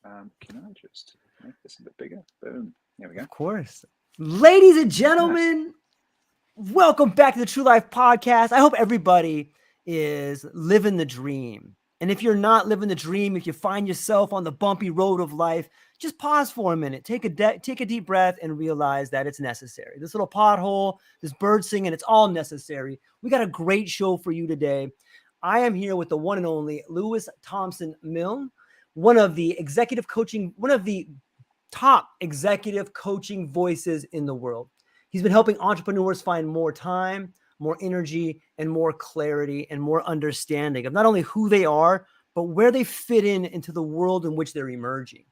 Can I just make this a bit bigger? Boom. There we go. Of course. Ladies and gentlemen, Nice. welcome back to the True Life Podcast. I hope everybody is living the dream. And if you're not living the dream, if you find yourself on the bumpy road of life, just pause for a minute, take a deep breath and realize that it's necessary. This little pothole, this bird singing, it's all necessary. We got a great show for you today. I am here with the one and only Thompson-Milne, one of the top executive coaching voices in the world. He's been helping entrepreneurs find more time, more energy, and more clarity and more understanding of not only who they are, but where they fit into the world in which they're emerging.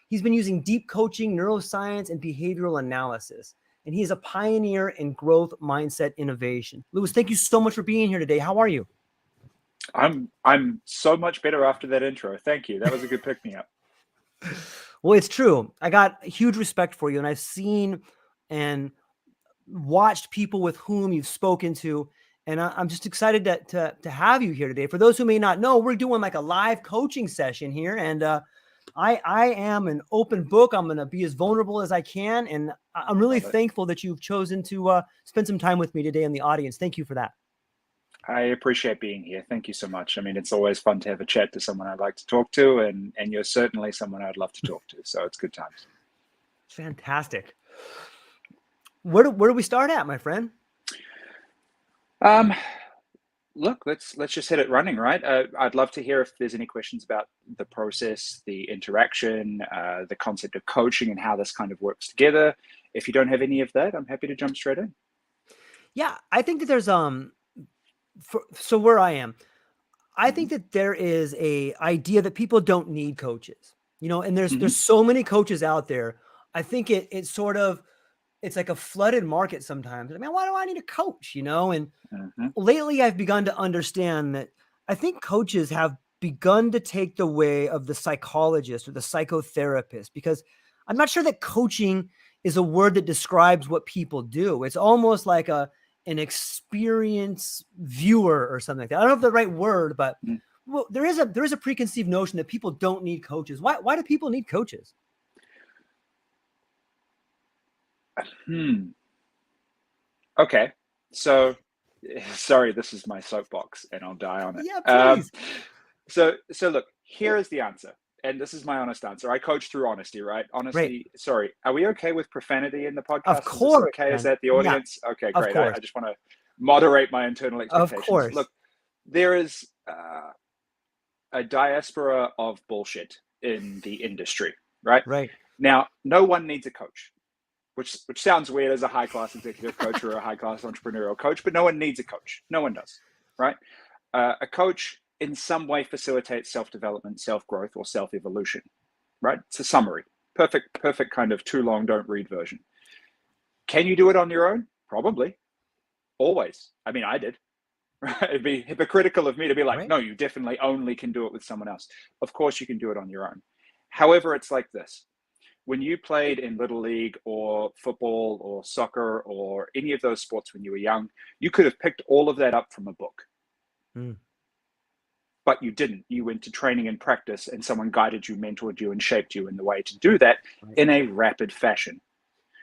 He's been using deep coaching, neuroscience, and behavioral analysis, and he is a pioneer in growth mindset innovation. Lewis, thank you so much for being here today. How are you? I'm so much better after that intro. Thank you. That was a good pick me up. Well, it's true. I got huge respect for you, and I've seen and watched people with whom you've spoken to, and I'm just excited to have you here today. For those who may not know, we're doing like a live coaching session here, and I am an open book. I'm going to be as vulnerable as I can, and I'm really thankful that you've chosen to spend some time with me today in the audience. Thank you for that. I appreciate being here. Thank you so much. I mean, it's always fun to have a chat to someone I'd like to talk to, and you're certainly someone I'd love to talk to. So it's good times. Fantastic. Where do we start at, my friend? Look, let's just hit it running, right? I'd love to hear if there's any questions about the process, the interaction, the concept of coaching and how this kind of works together. If you don't have any of that, I'm happy to jump straight in. Yeah, I think that there's so where I am, I think that there is a idea that people don't need coaches, and there's so many coaches out there. I think it's like a flooded market sometimes. I mean, why do I need a coach? And lately I've begun to understand that I think coaches have begun to take the way of the psychologist or the psychotherapist, because I'm not sure that coaching is a word that describes what people do. It's almost like an experience viewer or something like that. I don't know if the right word, but well, there is a preconceived notion that people don't need coaches. Why do people need coaches? Okay. So, sorry, this is my soapbox and I'll die on it. Yeah, please. So look, here is the answer. And this is my honest answer. I coach through honesty, right? Honesty. Right. Sorry. Are we okay with profanity in the podcast? Of course. Is this okay? Is that the audience? Yeah. Okay, great. I just want to moderate my internal expectations. Of course. Look, there is a diaspora of bullshit in the industry, right? Right. Now, no one needs a coach, which sounds weird as a high-class executive coach or a high-class entrepreneurial coach, but no one needs a coach. No one does, right? A coach in some way facilitates self-development, self-growth, or self-evolution, right? It's a summary. Perfect kind of too long, don't read version. Can you do it on your own? Probably. Always. I mean, I did. Right? It'd be hypocritical of me to be like, no, you definitely only can do it with someone else. Of course you can do it on your own. However, it's like this. When you played in Little League or football or soccer or any of those sports when you were young, you could have picked all of that up from a book. But you didn't. You went to training and practice, and someone guided you, mentored you, and shaped you in the way to do that in a rapid fashion,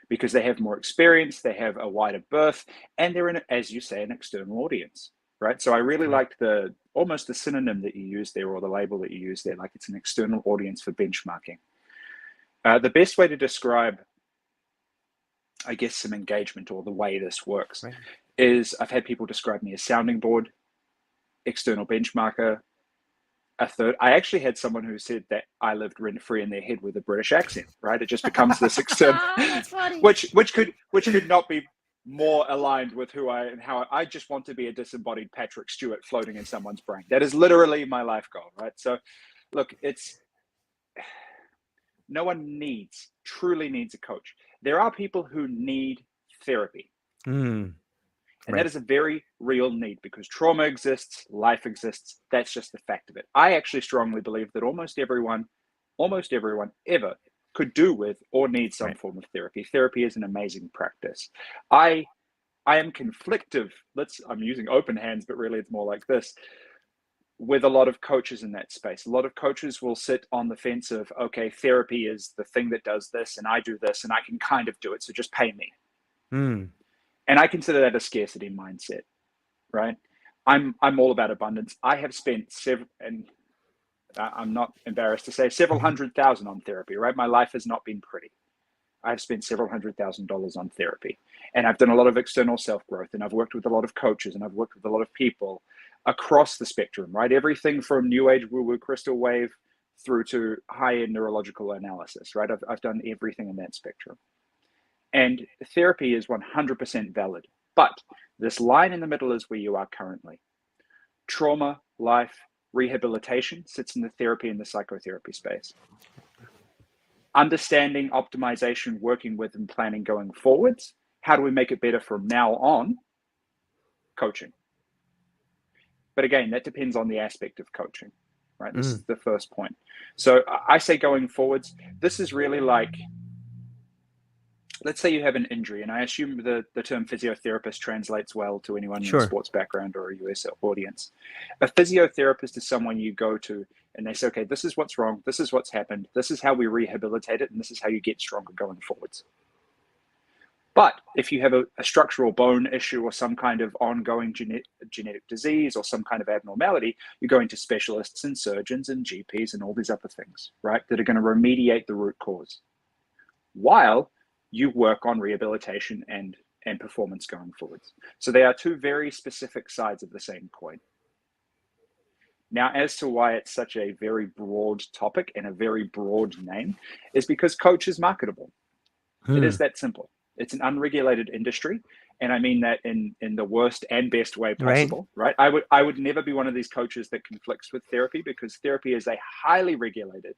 because they have more experience, they have a wider berth, and they're in, as you say, an external audience, right? So I really liked almost the synonym that you used there, or the label that you used there, like it's an external audience for benchmarking. The best way to describe, I guess, some engagement or the way this works is I've had people describe me as sounding board, external benchmarker, a third. I actually had someone who said that I lived rent-free in their head with a British accent, right? It just becomes this external, which could not be more aligned with who I and how I just want to be a disembodied Patrick Stewart floating in someone's brain. That is literally my life goal, right? So look, no one truly needs a coach. There are people who need therapy. And that is a very real need, because trauma exists, life exists. That's just the fact of it. I actually strongly believe that almost everyone ever could do with or need some form of therapy. Therapy is an amazing practice. I am conflictive. I'm using open hands, but really it's more like this. with a lot of coaches in that space. A lot of coaches will sit on the fence of, okay, therapy is the thing that does this, and I do this, and I can kind of do it, so just pay me. And I consider that a scarcity mindset, right? I'm all about abundance. I have spent and I'm not embarrassed to say, several $100,000 on therapy, right? My life has not been pretty. I've spent several $100,000 on therapy, and I've done a lot of external self-growth, and I've worked with a lot of coaches, and I've worked with a lot of people across the spectrum, right? Everything from new age woo-woo crystal wave through to high-end neurological analysis, right? I've done everything in that spectrum. And therapy is 100% valid. But this line in the middle is where you are currently. Trauma, life, rehabilitation sits in the therapy and the psychotherapy space. Understanding, optimization, working with and planning going forwards. How do we make it better from now on? Coaching. But again, that depends on the aspect of coaching, right? This is the first point. So I say going forwards, this is really like, let's say you have an injury, and I assume the term physiotherapist translates well to anyone in a sports background or a US audience. A physiotherapist is someone you go to and they say, okay, this is what's wrong, this is what's happened, this is how we rehabilitate it, and this is how you get stronger going forwards. But if you have a structural bone issue or some kind of ongoing genetic disease or some kind of abnormality, you're going to specialists and surgeons and GPs and all these other things, right, that are going to remediate the root cause, while you work on rehabilitation and performance going forwards. So they are two very specific sides of the same coin. Now, as to why it's such a very broad topic and a very broad name, is because coach is marketable. It is that simple. It's an unregulated industry, and I mean that in the worst and best way possible, right? I would never be one of these coaches that conflicts with therapy, because therapy is a highly regulated,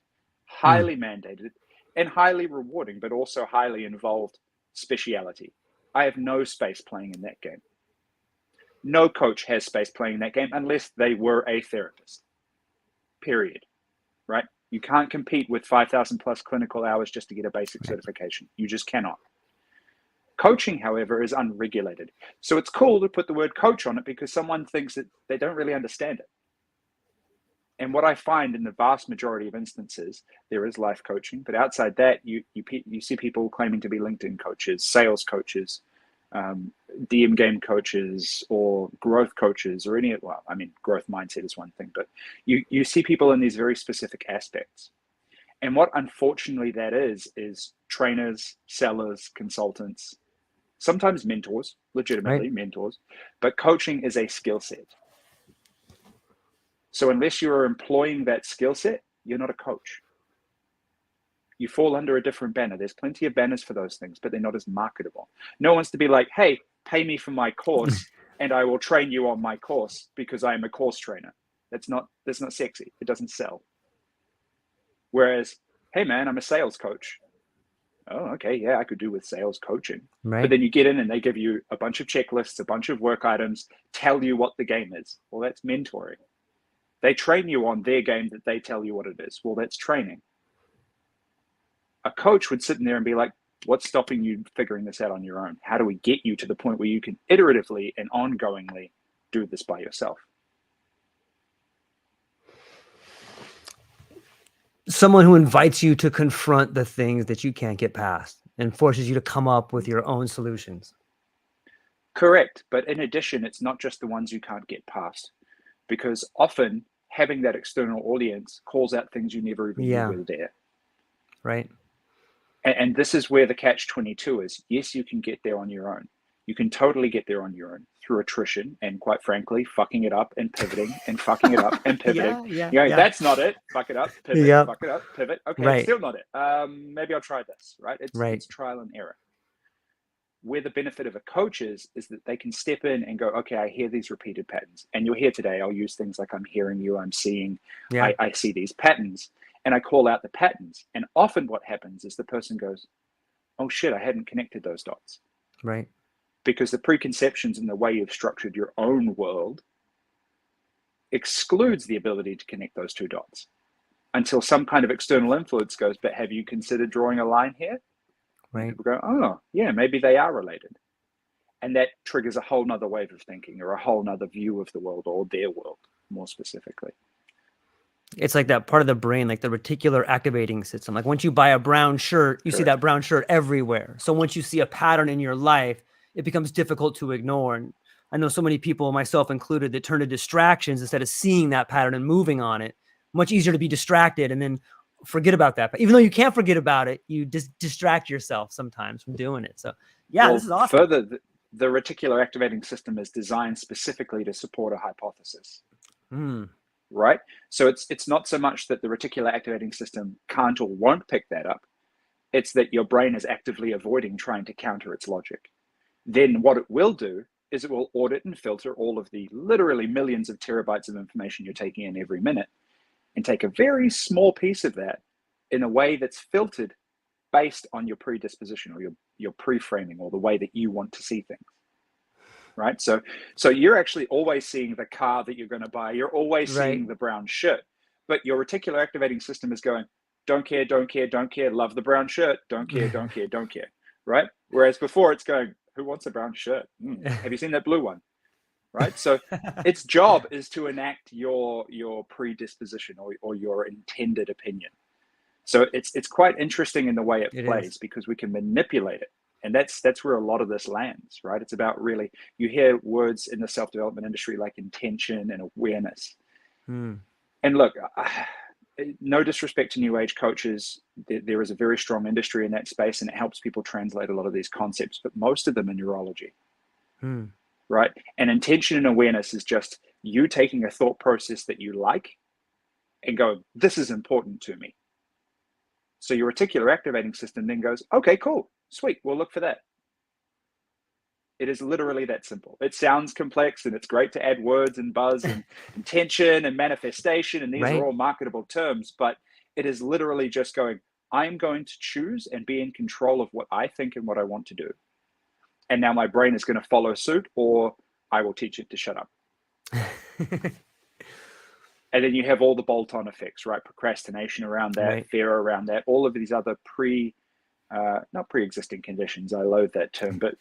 highly mandated, and highly rewarding, but also highly involved speciality. I have no space playing in that game. No coach has space playing in that game unless they were a therapist, period, right? You can't compete with 5,000 plus clinical hours just to get a basic certification. You just cannot. Coaching, however, is unregulated. So it's cool to put the word coach on it because someone thinks that they don't really understand it. And what I find in the vast majority of instances, there is life coaching, but outside that, you see people claiming to be LinkedIn coaches, sales coaches, DM game coaches, or growth coaches, or growth mindset is one thing, but you see people in these very specific aspects. And what unfortunately that is trainers, sellers, consultants, sometimes mentors, legitimately mentors, but coaching is a skill set. So unless you are employing that skill set, you're not a coach. You fall under a different banner. There's plenty of banners for those things, but they're not as marketable. No one wants to be like, hey, pay me for my course and I will train you on my course because I am a course trainer. That's not sexy. It doesn't sell. Whereas, hey man, I'm a sales coach. Oh, okay, yeah, I could do with sales coaching. But then you get in and they give you a bunch of checklists, a bunch of work items, tell you what the game is. Well, that's mentoring. They train you on their game that they tell you what it is. Well, that's training. A coach would sit in there and be like, what's stopping you figuring this out on your own? How do we get you to the point where you can iteratively and ongoingly do this by yourself? Someone who invites you to confront the things that you can't get past and forces you to come up with your own solutions. Correct. But in addition, it's not just the ones you can't get past, because often having that external audience calls out things you never even knew were there. Right. And this is where the catch-22 is. Yes, you can get there on your own. You can totally get there on your own through attrition and, quite frankly, fucking it up and pivoting and fucking it up and pivoting. That's not it. Fuck it up, pivot, fuck it up, pivot. Okay, it's still not it. Maybe I'll try this, right? It's trial and error. Where the benefit of a coach is that they can step in and go, okay, I hear these repeated patterns. And you're here today. I'll use things like I'm hearing you, I'm seeing, I see these patterns. And I call out the patterns. And often what happens is the person goes, oh shit, I hadn't connected those dots. Right. Because the preconceptions and the way you've structured your own world excludes the ability to connect those two dots until some kind of external influence goes, but have you considered drawing a line here? Right. People go, oh, yeah, maybe they are related. And that triggers a whole nother wave of thinking or a whole nother view of the world or their world. more specifically. It's like that part of the brain, like the reticular activating system. Like once you buy a brown shirt, you see that brown shirt everywhere. So once you see a pattern in your life, it becomes difficult to ignore. And I know so many people, myself included, that turn to distractions instead of seeing that pattern and moving on it. Much easier to be distracted and then forget about that. But even though you can't forget about it, you just distract yourself sometimes from doing it. So yeah, well, this is awesome. Further, the reticular activating system is designed specifically to support a hypothesis. Right? So it's not so much that the reticular activating system can't or won't pick that up. It's that your brain is actively avoiding trying to counter its logic. Then what it will do is it will audit and filter all of the literally millions of terabytes of information you're taking in every minute and take a very small piece of that in a way that's filtered based on your predisposition or your pre-framing or the way that you want to see things. Right? So you're actually always seeing the car that you're going to buy. You're always seeing the brown shirt, but your reticular activating system is going, don't care, don't care, don't care, love the brown shirt, don't care, don't care, don't care. Right? Whereas before it's going, who wants a brown shirt? Have you seen that blue one? Right? So its job is to enact your predisposition or your intended opinion. So it's quite interesting in the way it plays because we can manipulate it. And that's where a lot of this lands, right? It's about really, you hear words in the self-development industry like intention and awareness. And look, no disrespect to New Age coaches, there is a very strong industry in that space and it helps people translate a lot of these concepts, but most of them are neurology, right? And intention and awareness is just you taking a thought process that you like and go, this is important to me. So your reticular activating system then goes, okay, cool, sweet, we'll look for that. It is literally that simple. It sounds complex and it's great to add words and buzz and intention and manifestation, and these are all marketable terms, but it is literally just going, I'm going to choose and be in control of what I think and what I want to do. And now my brain is going to follow suit, or I will teach it to shut up. And then you have all the bolt-on effects, right? Procrastination around that, fear around that, all of these other not pre-existing conditions. I loathe that term, but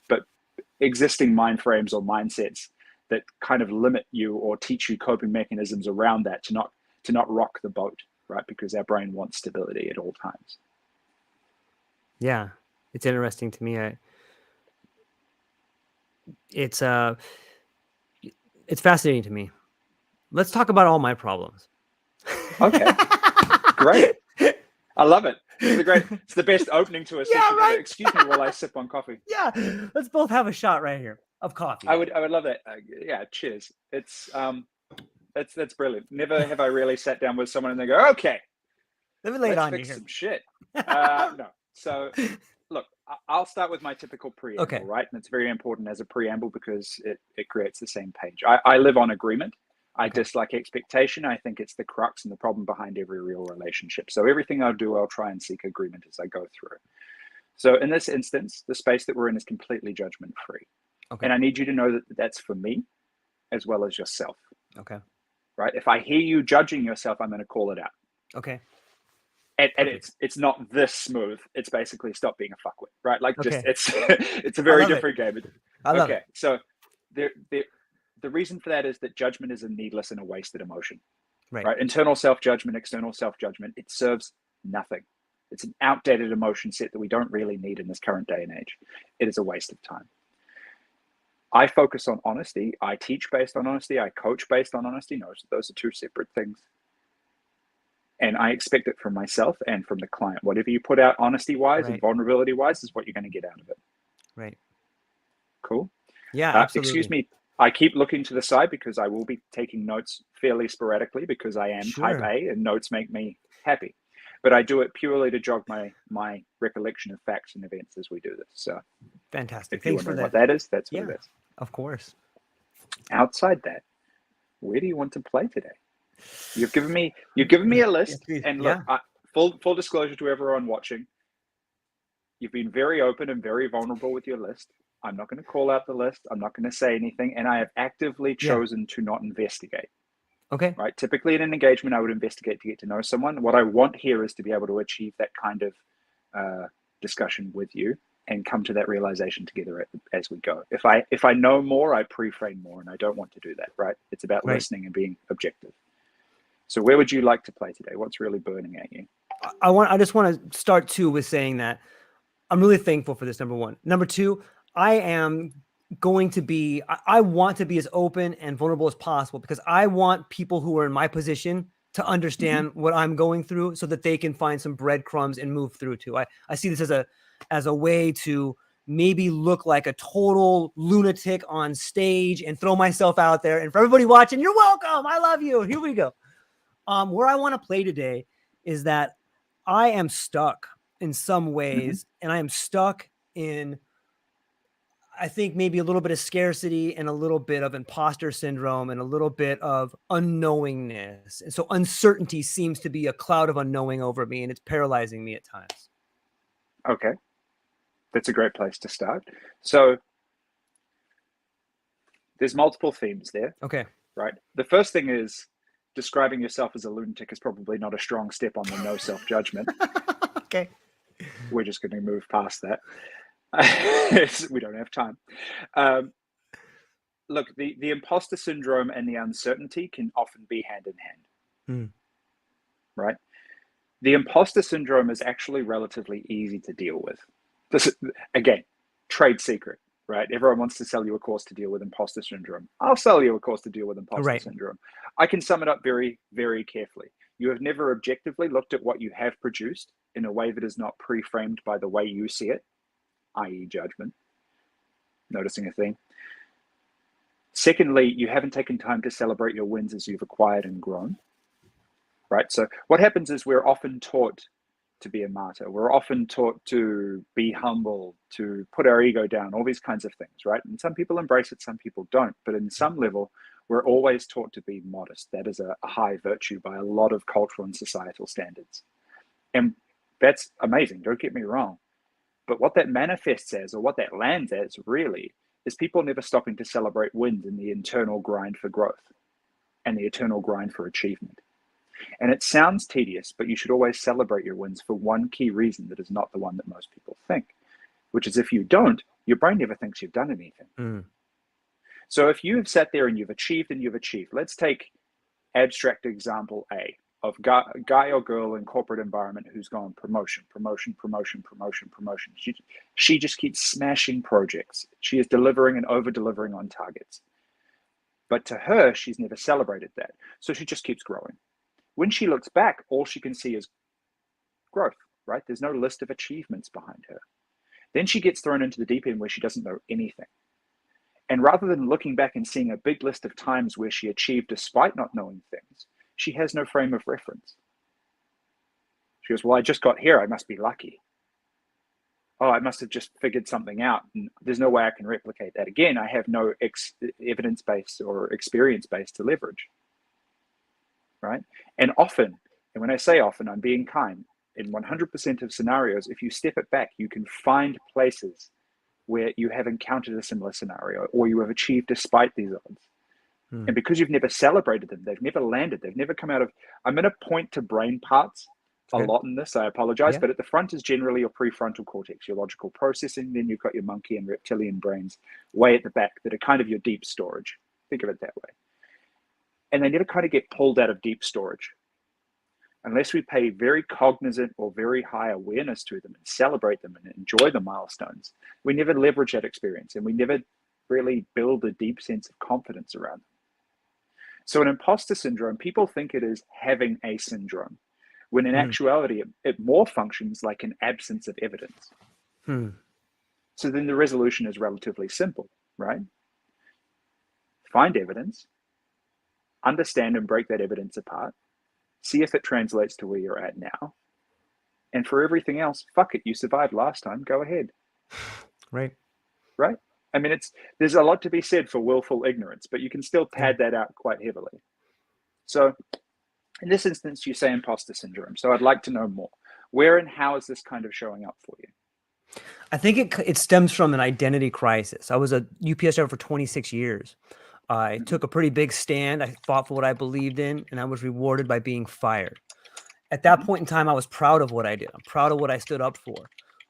existing mind frames or mindsets that kind of limit you or teach you coping mechanisms around that to not rock the boat, right? Because our brain wants stability at all times. Yeah, it's interesting to me. It's fascinating to me. Let's talk about all my problems. Okay, great. I love it. It's the best opening to a session. Yeah, right. Excuse me while I sip on coffee. Yeah, let's both have a shot right here of coffee. I would love that. Yeah, cheers. It's that's brilliant. Never have I really sat down with someone and they go, okay, let me lay it on fix you some shit. No. So look, I'll start with my typical preamble, right? And it's very important as a preamble because it creates the same page. I live on agreement. I dislike expectation. I think it's the crux and the problem behind every real relationship. So everything I do, I'll try and seek agreement as I go through. So in this instance, the space that we're in is completely judgment-free. And I need you to know that that's for me as well as yourself. Right? If I hear you judging yourself, I'm going to call it out. And it's not this smooth. It's basically stop being a fuckwit, right? Like just it's a very different game. So the reason for that is that judgment is a needless and a wasted emotion. Right? Internal self-judgment, external self-judgment, it serves nothing. It's an outdated emotion set that we don't really need in this current day and age. It is a waste of time. I focus on honesty. I teach based on honesty. I coach based on honesty. No, those are two separate things. And I expect it from myself and from the client. Whatever you put out honesty-wise and vulnerability-wise is what you're going to get out of it. Right. Cool? Yeah, absolutely. Excuse me. I keep looking to the side because I will be taking notes fairly sporadically because I am type A and notes make me happy. But I do it purely to jog my recollection of facts and events as we do this. So fantastic. If you wonder what that is, that's what it is. Of course. Outside that, where do you want to play today? You've given me a list, and look, full disclosure to everyone watching, you've been very open and very vulnerable with your list. I'm not going to call out the list. I'm not going to say anything, and I have actively chosen to not investigate. Right? Typically in an engagement, I would investigate to get to know someone. What I want here is to be able to achieve that kind of discussion with you and come to that realization together as we go. If I know more, I pre-frame more, and I don't want to do that, right? It's about listening and being objective. So where would you like to play today? What's really burning at you? I just want to start too with saying that I'm really thankful for this, number one. Number two, I am going to be, I want to be as open and vulnerable as possible, because I want people who are in my position to understand what I'm going through, so that they can find some breadcrumbs and move through too. I see this as a way to maybe look like a total lunatic on stage and throw myself out there. And for everybody watching, you're welcome. I love you. Here we go. Where I want to play today is that I am stuck in some ways, and I am stuck in, I think, maybe a little bit of scarcity and a little bit of imposter syndrome and a little bit of unknowingness. And so uncertainty seems to be a cloud of unknowing over me, and it's paralyzing me at times. Okay. That's a great place to start. So there's multiple themes there. Okay. Right. The first thing is, describing yourself as a lunatic is probably not a strong step on the no self-judgment. Okay. We're just going to move past that. We don't have time. Look, the imposter syndrome and the uncertainty can often be hand in hand. Right? The imposter syndrome is actually relatively easy to deal with. This, again, trade secret. Right? Everyone wants to sell you a course to deal with imposter syndrome. I'll sell you a course to deal with imposter syndrome. I can sum it up very, very carefully. You have never objectively looked at what you have produced in a way that is not pre-framed by the way you see it, i.e. judgment. Noticing a theme. Secondly, you haven't taken time to celebrate your wins as you've acquired and grown. Right? So what happens is we're often taught to be a martyr. We're often taught to be humble, to put our ego down, all these kinds of things, right? And some people embrace it, some people don't. But in some level, we're always taught to be modest. That is a high virtue by a lot of cultural and societal standards. And that's amazing, don't get me wrong. But what that manifests as, or what that lands as really, is people never stopping to celebrate wins in the internal grind for growth and the eternal grind for achievement. And it sounds tedious, but you should always celebrate your wins for one key reason that is not the one that most people think, which is if you don't, your brain never thinks you've done anything. So if you have sat there and you've achieved, let's take abstract example A of guy or girl in corporate environment who's gone promotion. She just keeps smashing projects. She is delivering and over-delivering on targets. But to her, she's never celebrated that. So she just keeps growing. When she looks back, all she can see is growth, right? There's no list of achievements behind her. Then she gets thrown into the deep end where she doesn't know anything. And rather than looking back and seeing a big list of times where she achieved despite not knowing things, she has no frame of reference. She goes, well, I just got here. I must be lucky. Oh, I must have just figured something out. And there's no way I can replicate that again. I have no evidence base or experience base to leverage. Right? And often, and when I say often, I'm being kind, in 100% of scenarios, if you step it back, you can find places where you have encountered a similar scenario or you have achieved despite these odds. And because you've never celebrated them, they've never landed, they've never come out of, I'm going to point to brain parts a lot in this, I apologize, but at the front is generally your prefrontal cortex, your logical processing, then you've got your monkey and reptilian brains way at the back that are kind of your deep storage. Think of it that way. And they never kind of get pulled out of deep storage unless we pay very cognizant or very high awareness to them and celebrate them and enjoy the milestones. We never leverage that experience and we never really build a deep sense of confidence around them. So in imposter syndrome, people think it is having a syndrome, when in actuality, it more functions like an absence of evidence. So then the resolution is relatively simple, right? Find evidence, understand and break that evidence apart, see if it translates to where you're at now. And for everything else, fuck it, you survived last time, go ahead. Right. I mean, there's a lot to be said for willful ignorance, but you can still pad that out quite heavily. So in this instance, you say imposter syndrome. So I'd like to know more. Where and how is this kind of showing up for you? I think it stems from an identity crisis. I was a UPS driver for 26 years. I took a pretty big stand. I fought for what I believed in, and I was rewarded by being fired. At that point in time, I was proud of what I did. I'm proud of what I stood up for.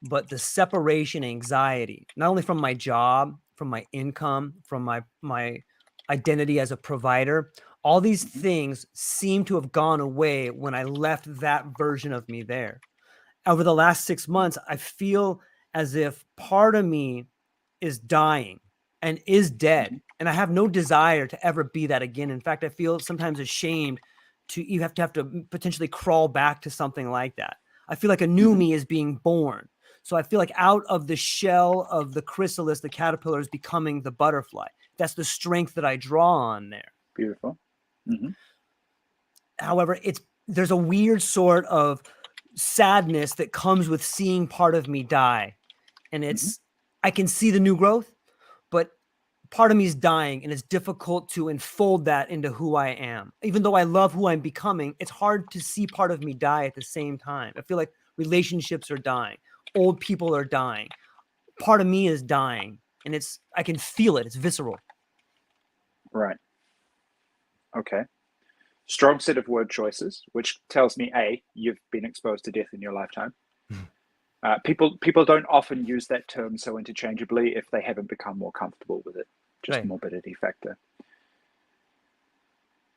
but the separation anxiety, not only from my job, from my income, from my identity as a provider, all these things seem to have gone away when I left that version of me there. Over the last 6 months, I feel as if part of me is dying and is dead. And I have no desire to ever be that again. In fact, I feel sometimes ashamed you have to potentially crawl back to something like that. I feel like a new me is being born. So I feel like out of the shell of the chrysalis, the caterpillar is becoming the butterfly. That's the strength that I draw on there. Beautiful. However, there's a weird sort of sadness that comes with seeing part of me die. And I can see the new growth, but part of me is dying, and it's difficult to enfold that into who I am. Even though I love who I'm becoming, it's hard to see part of me die at the same time. I feel like relationships are dying. Old people are dying. Part of me is dying, and I can feel it. It's visceral. Right. Okay. Strong set of word choices, which tells me, A, you've been exposed to death in your lifetime. People don't often use that term so interchangeably if they haven't become more comfortable with it. Just Right. morbidity factor.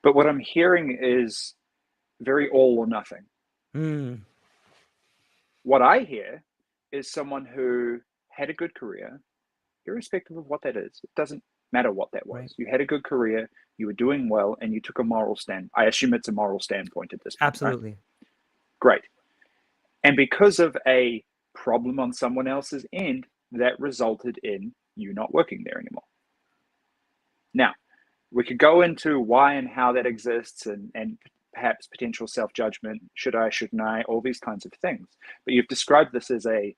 But what I'm hearing is very all or nothing. What I hear is someone who had a good career, irrespective of what that is. It doesn't matter what that was. Right. You had a good career, you were doing well, and you took a moral stand. I assume it's a moral standpoint at this point. Absolutely. Right? Great. And because of a problem on someone else's end, that resulted in you not working there anymore. Now, we could go into why and how that exists and perhaps potential self-judgment, should I, shouldn't I, all these kinds of things. But you've described this as a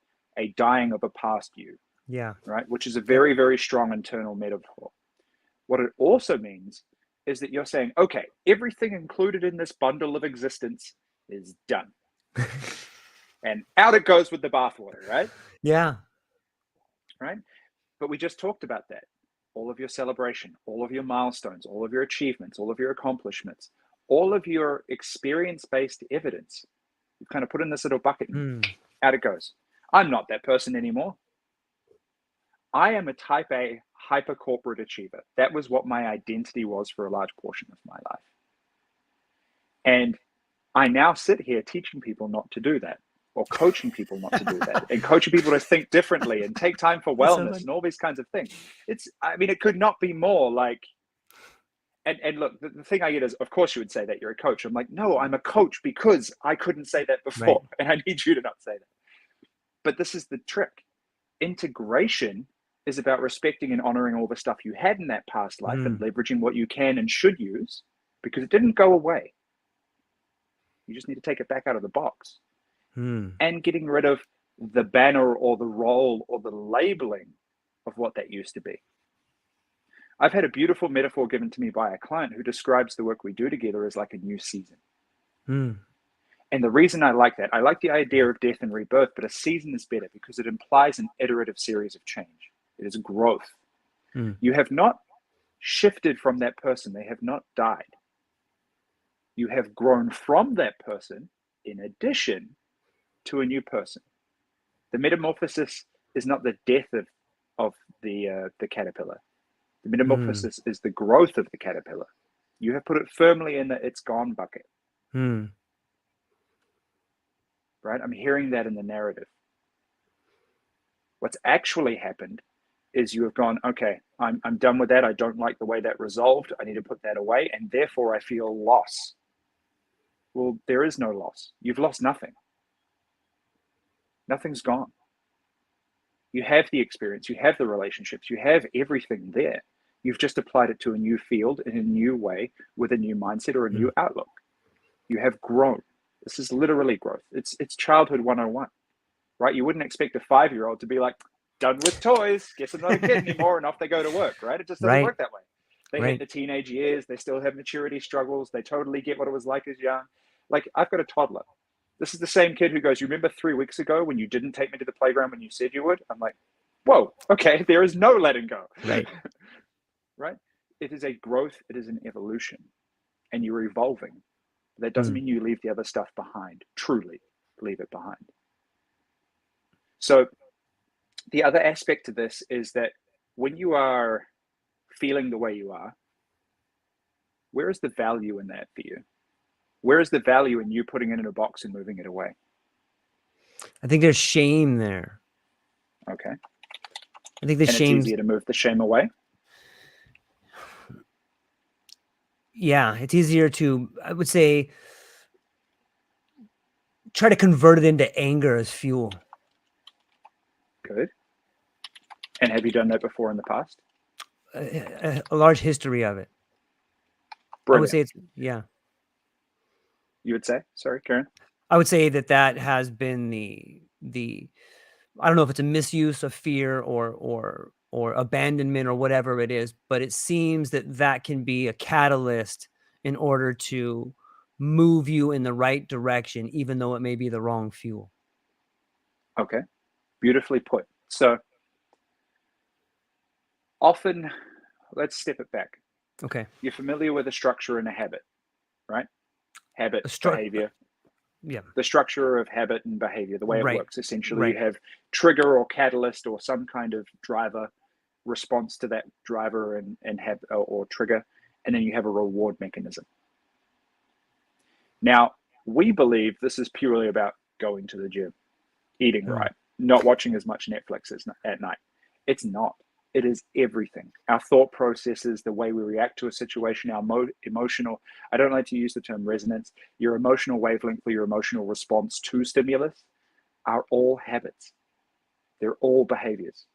dying of a past you. Yeah. Right? Which is a very, very strong internal metaphor. What it also means is that you're saying, okay, everything included in this bundle of existence is done. And out it goes with the bathwater, right? Yeah. Right? But we just talked about that. All of your celebration, all of your milestones, all of your achievements, all of your accomplishments, all of your experience-based evidence, you kind of put in this little bucket and out it goes. I'm not that person anymore. I am a type A hyper corporate achiever. That was what my identity was for a large portion of my life. And I now sit here teaching people not to do that, or coaching people not to do that, and coaching people to think differently and take time for wellness and all these kinds of things. It could not be more like, and look, the thing I get is, of course you would say that you're a coach. I'm like, no, I'm a coach because I couldn't say that before. Right. And I need you to not say that. But this is the trick. Integration is about respecting and honoring all the stuff you had in that past life and leveraging what you can and should use, because it didn't go away. You just need to take it back out of the box. And getting rid of the banner or the role or the labeling of what that used to be. I've had a beautiful metaphor given to me by a client who describes the work we do together as like a new season. And the reason I like that, I like the idea of death and rebirth, but a season is better because it implies an iterative series of change. It is growth. You have not shifted from that person. They have not died. You have grown from that person in addition to a new person. The metamorphosis is not the death of the caterpillar. The metamorphosis is the growth of the caterpillar. You have put it firmly in the it's gone bucket. Right? I'm hearing that in the narrative. What's actually happened is you have gone, okay, I'm done with that. I don't like the way that resolved. I need to put that away. And therefore I feel loss. Well, there is no loss. You've lost nothing. Nothing's gone. You have the experience. You have the relationships. You have everything there. You've just applied it to a new field in a new way with a new mindset or a new outlook. You have grown. This is literally growth. It's childhood 101, right? You wouldn't expect a 5-year-old to be like, done with toys, guess I'm not a kid anymore, and off they go to work, right? It just doesn't work that way. They hit the teenage years, they still have maturity struggles, they totally get what it was like as young. Like, I've got a toddler. This is the same kid who goes, you remember 3 weeks ago when you didn't take me to the playground when you said you would? I'm like, whoa, okay, there is no letting go. Right. Right? It is a growth, it is an evolution, and you're evolving. That doesn't mean you leave the other stuff behind, truly leave it behind. So the other aspect to this is that when you are feeling the way you are, where is the value in that for you? Where is the value in you putting it in a box and moving it away? I think there's shame there. Okay. I think the shame. It's easier to move the shame away. Yeah, it's easier to, I would say, try to convert it into anger as fuel. Good. And have you done that before in the past? A large history of it. Brilliant. I would say it's, yeah. You would say? Sorry, Karen? I would say that has been the I don't know if it's a misuse of fear or abandonment or whatever it is, but it seems that can be a catalyst in order to move you in the right direction, even though it may be the wrong fuel. Okay. Beautifully put. So often, let's step it back. Okay. You're familiar with a structure and a habit, right? Habit, behavior. Yeah. The structure of habit and behavior, the way it works. Essentially, you have trigger or catalyst or some kind of driver response to that driver and have or trigger, and then you have a reward mechanism. Now, we believe this is purely about going to the gym, eating right, not watching as much Netflix at night. It's not. It is everything. Our thought processes, the way we react to a situation, our emotional, I don't like to use the term resonance, your emotional wavelength or your emotional response to stimulus are all habits. They're all behaviors.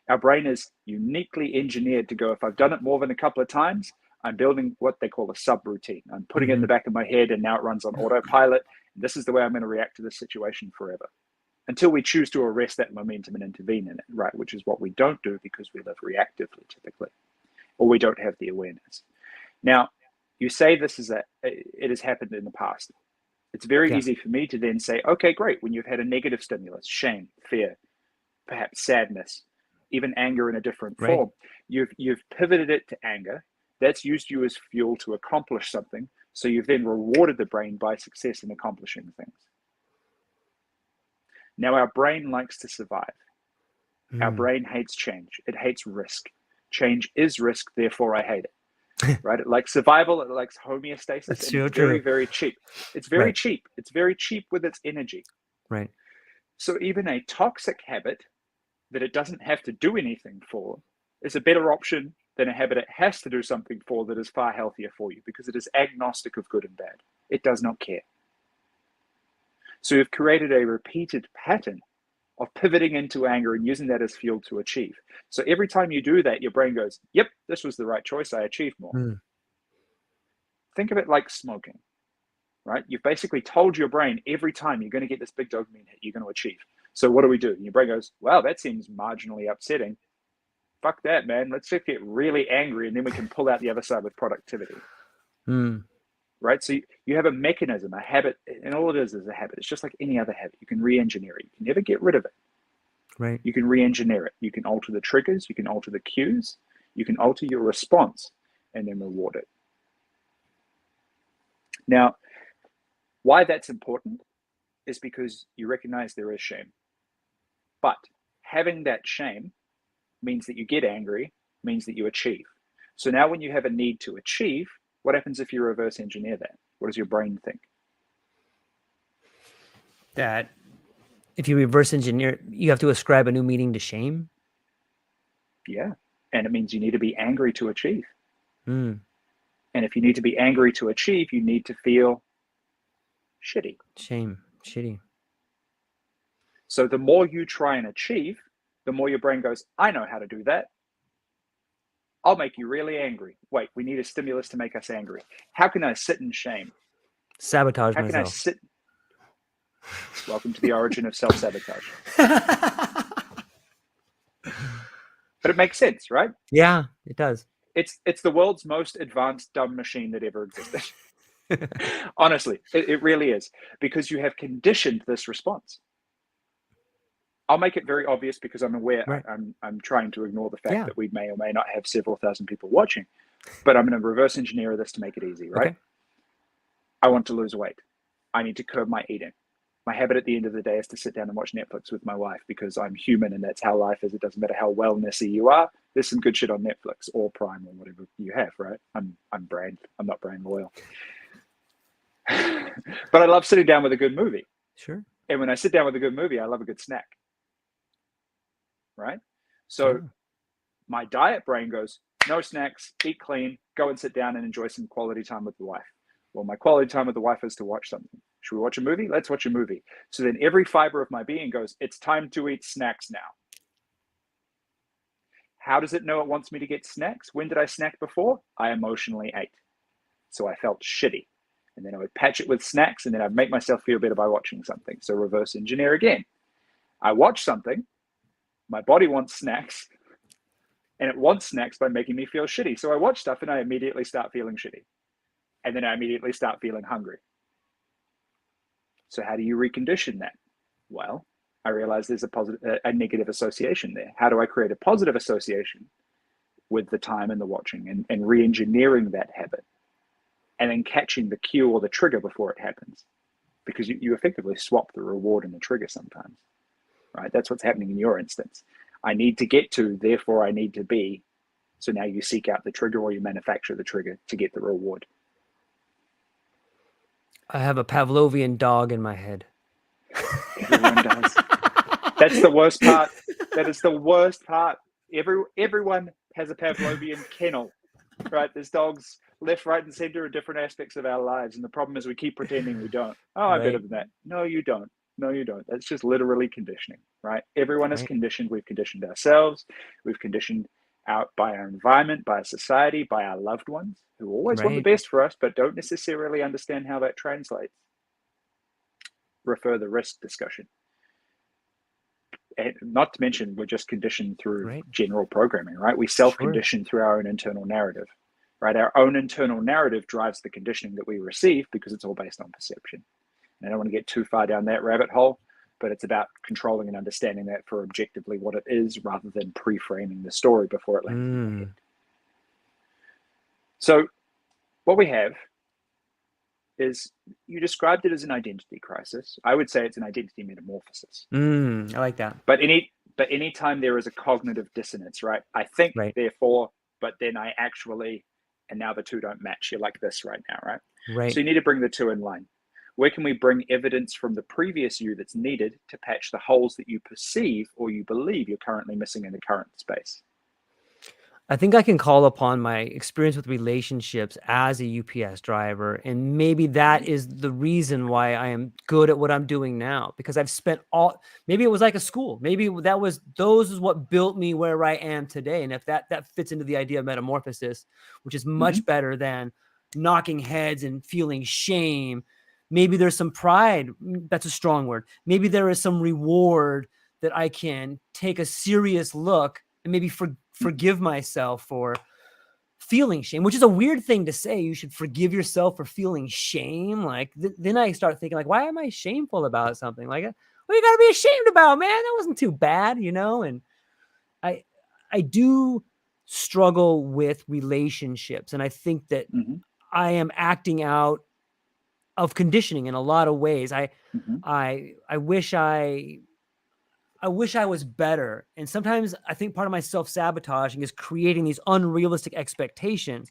Our brain is uniquely engineered to go, if I've done it more than a couple of times, I'm building what they call a subroutine. I'm putting it in the back of my head and now it runs on autopilot. This is the way I'm going to react to this situation forever, until we choose to arrest that momentum and intervene in it, right? Which is what we don't do because we live reactively typically, or we don't have the awareness. Now, you say this is it has happened in the past. It's very easy for me to then say, okay, great. When you've had a negative stimulus, shame, fear, perhaps sadness, even anger in a different form, you've pivoted it to anger. That's used you as fuel to accomplish something. So you've then rewarded the brain by success in accomplishing things. Now, our brain likes to survive. Our brain hates change. It hates risk. Change is risk, therefore I hate it. Right? It likes survival. It likes homeostasis. That's and it's very, very cheap. It's very cheap. It's very cheap with its energy. Right. So even a toxic habit that it doesn't have to do anything for is a better option than a habit it has to do something for that is far healthier for you, because it is agnostic of good and bad. It does not care. So you've created a repeated pattern of pivoting into anger and using that as fuel to achieve. So every time you do that, your brain goes, yep, this was the right choice. I achieved more. Think of it like smoking, right? You've basically told your brain every time you're going to get this big dopamine hit, you're going to achieve. So what do? And your brain goes, wow, that seems marginally upsetting. Fuck that, man. Let's just get really angry and then we can pull out the other side with productivity. Right? So you have a mechanism, a habit, and all it is a habit. It's just like any other habit. You can re-engineer it. You can never get rid of it. Right. You can re-engineer it. You can alter the triggers. You can alter the cues. You can alter your response and then reward it. Now, why that's important is because you recognize there is shame. But having that shame means that you get angry, means that you achieve. So now when you have a need to achieve, what happens if you reverse engineer that? What does your brain think? That if you reverse engineer, you have to ascribe a new meaning to shame? Yeah. And it means you need to be angry to achieve. And if you need to be angry to achieve, you need to feel shitty. Shame. Shitty. So the more you try and achieve, the more your brain goes, I know how to do that. I'll make you really angry. Wait, we need a stimulus to make us angry. How can I sit in shame? Sabotage How myself. can I sit? Welcome to the origin of self-sabotage. But it makes sense, right? Yeah, it does. It's the world's most advanced dumb machine that ever existed. Honestly, it really is, because you have conditioned this response. I'll make it very obvious because I'm aware. Right. I'm trying to ignore the fact that we may or may not have several thousand people watching, but I'm going to reverse engineer this to make it easy, right? Okay. I want to lose weight. I need to curb my eating. My habit at the end of the day is to sit down and watch Netflix with my wife because I'm human and that's how life is. It doesn't matter how wellnessy you are. There's some good shit on Netflix or Prime or whatever you have, right? I'm not brand loyal. But I love sitting down with a good movie. Sure. And when I sit down with a good movie, I love a good snack. Right? So my diet brain goes, no snacks, eat clean, go and sit down and enjoy some quality time with the wife. Well, my quality time with the wife is to watch something. Should we watch a movie? Let's watch a movie. So then every fiber of my being goes, it's time to eat snacks now. How does it know it wants me to get snacks? When did I snack before? I emotionally ate. So I felt shitty. And then I would patch it with snacks and then I'd make myself feel better by watching something. So reverse engineer again. I watch something, my body wants snacks, and it wants snacks by making me feel shitty. So I watch stuff and I immediately start feeling shitty. And then I immediately start feeling hungry. So how do you recondition that? Well, I realize there's a negative association there. How do I create a positive association with the time and the watching and re-engineering that habit and then catching the cue or the trigger before it happens? Because you effectively swap the reward and the trigger sometimes, right? That's what's happening in your instance. I need to get to, therefore I need to be. So now you seek out the trigger or you manufacture the trigger to get the reward. I have a Pavlovian dog in my head. Everyone does. That's the worst part. That is the worst part. Everyone has a Pavlovian kennel, right? There's dogs left, right, and center in different aspects of our lives. And the problem is we keep pretending we don't. Oh, I'm better than that. No, you don't. No, you don't. That's just literally conditioning, right? Everyone is conditioned. We've conditioned ourselves. We've conditioned out by our environment, by our society, by our loved ones who always want the best for us, but don't necessarily understand how that translates. Refer the risk discussion. And not to mention, we're just conditioned through general programming, right? We self-condition through our own internal narrative, right? Our own internal narrative drives the conditioning that we receive because it's all based on perception. And I don't want to get too far down that rabbit hole, but it's about controlling and understanding that for objectively what it is rather than pre-framing the story before it lands in your head. So what we have is, you described it as an identity crisis. I would say it's an identity metamorphosis. I like that. But anytime there is a cognitive dissonance, right? I think, therefore, but then I actually, and now the two don't match. You're like this right now, right? So you need to bring the two in line. Where can we bring evidence from the previous you that's needed to patch the holes that you perceive or you believe you're currently missing in the current space? I think I can call upon my experience with relationships as a UPS driver. And maybe that is the reason why I am good at what I'm doing now, because I've spent maybe it was like a school. Maybe those is what built me where I am today. And if that fits into the idea of metamorphosis, which is much better than knocking heads and feeling shame. Maybe there's some pride. That's a strong word. Maybe there is some reward that I can take a serious look and maybe forgive myself for feeling shame, which is a weird thing to say. You should forgive yourself for feeling shame. Like then I start thinking, like, why am I shameful about something? Like, what you gotta be ashamed about, man? That wasn't too bad, you know? And I do struggle with relationships. And I think that I am acting out of conditioning in a lot of ways. I wish I was better. And sometimes I think part of my self-sabotaging is creating these unrealistic expectations.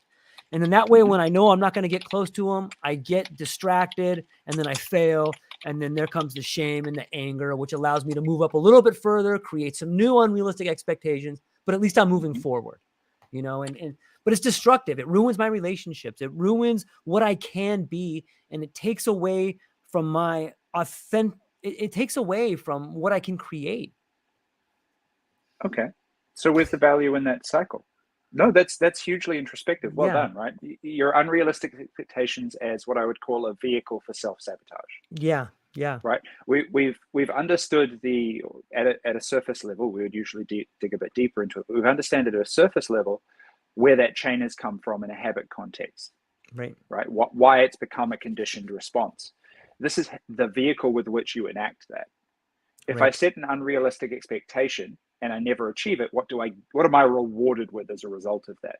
And then that way, when I know I'm not going to get close to them, I get distracted and then I fail. And then there comes the shame and the anger, which allows me to move up a little bit further, create some new unrealistic expectations, but at least I'm moving forward, you know, but it's destructive. It ruins my relationships. It ruins what I can be. And it takes away from my it takes away from what I can create. Okay. So where's the value in that cycle? No, that's hugely introspective. Well done, right? Your unrealistic expectations as what I would call a vehicle for self-sabotage. Yeah. Right. We've understood at a surface level. We would usually dig a bit deeper into it, but we've understood at a surface level where that chain has come from in a habit context. Right. Why it's become a conditioned response. This is the vehicle with which you enact that. If I set an unrealistic expectation and I never achieve it, what am I rewarded with as a result of that?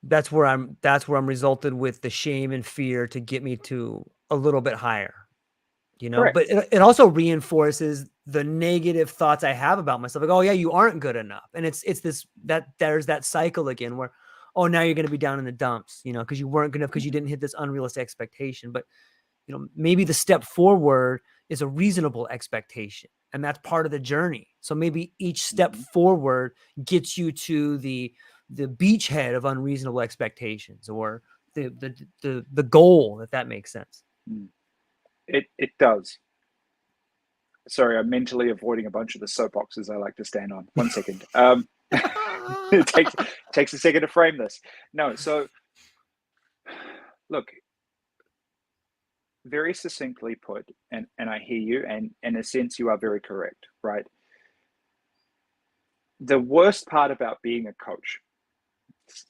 that's where I'm resulted with the shame and fear to get me to a little bit higher, Correct. but it also reinforces the negative thoughts I have about myself. Like, oh yeah, you aren't good enough. And it's this, that there's that cycle again where, oh, now you're going to be down in the dumps, because you weren't good enough, because you didn't hit this unrealistic expectation. But, maybe the step forward is a reasonable expectation, and that's part of the journey. So maybe each step forward gets you to the beachhead of unreasonable expectations, or the goal, if that makes sense. It does. Sorry, I'm mentally avoiding a bunch of the soapboxes I like to stand on. 1 second. It takes a second to frame this. No, so look, very succinctly put, and I hear you, and in a sense, you are very correct, right? The worst part about being a coach,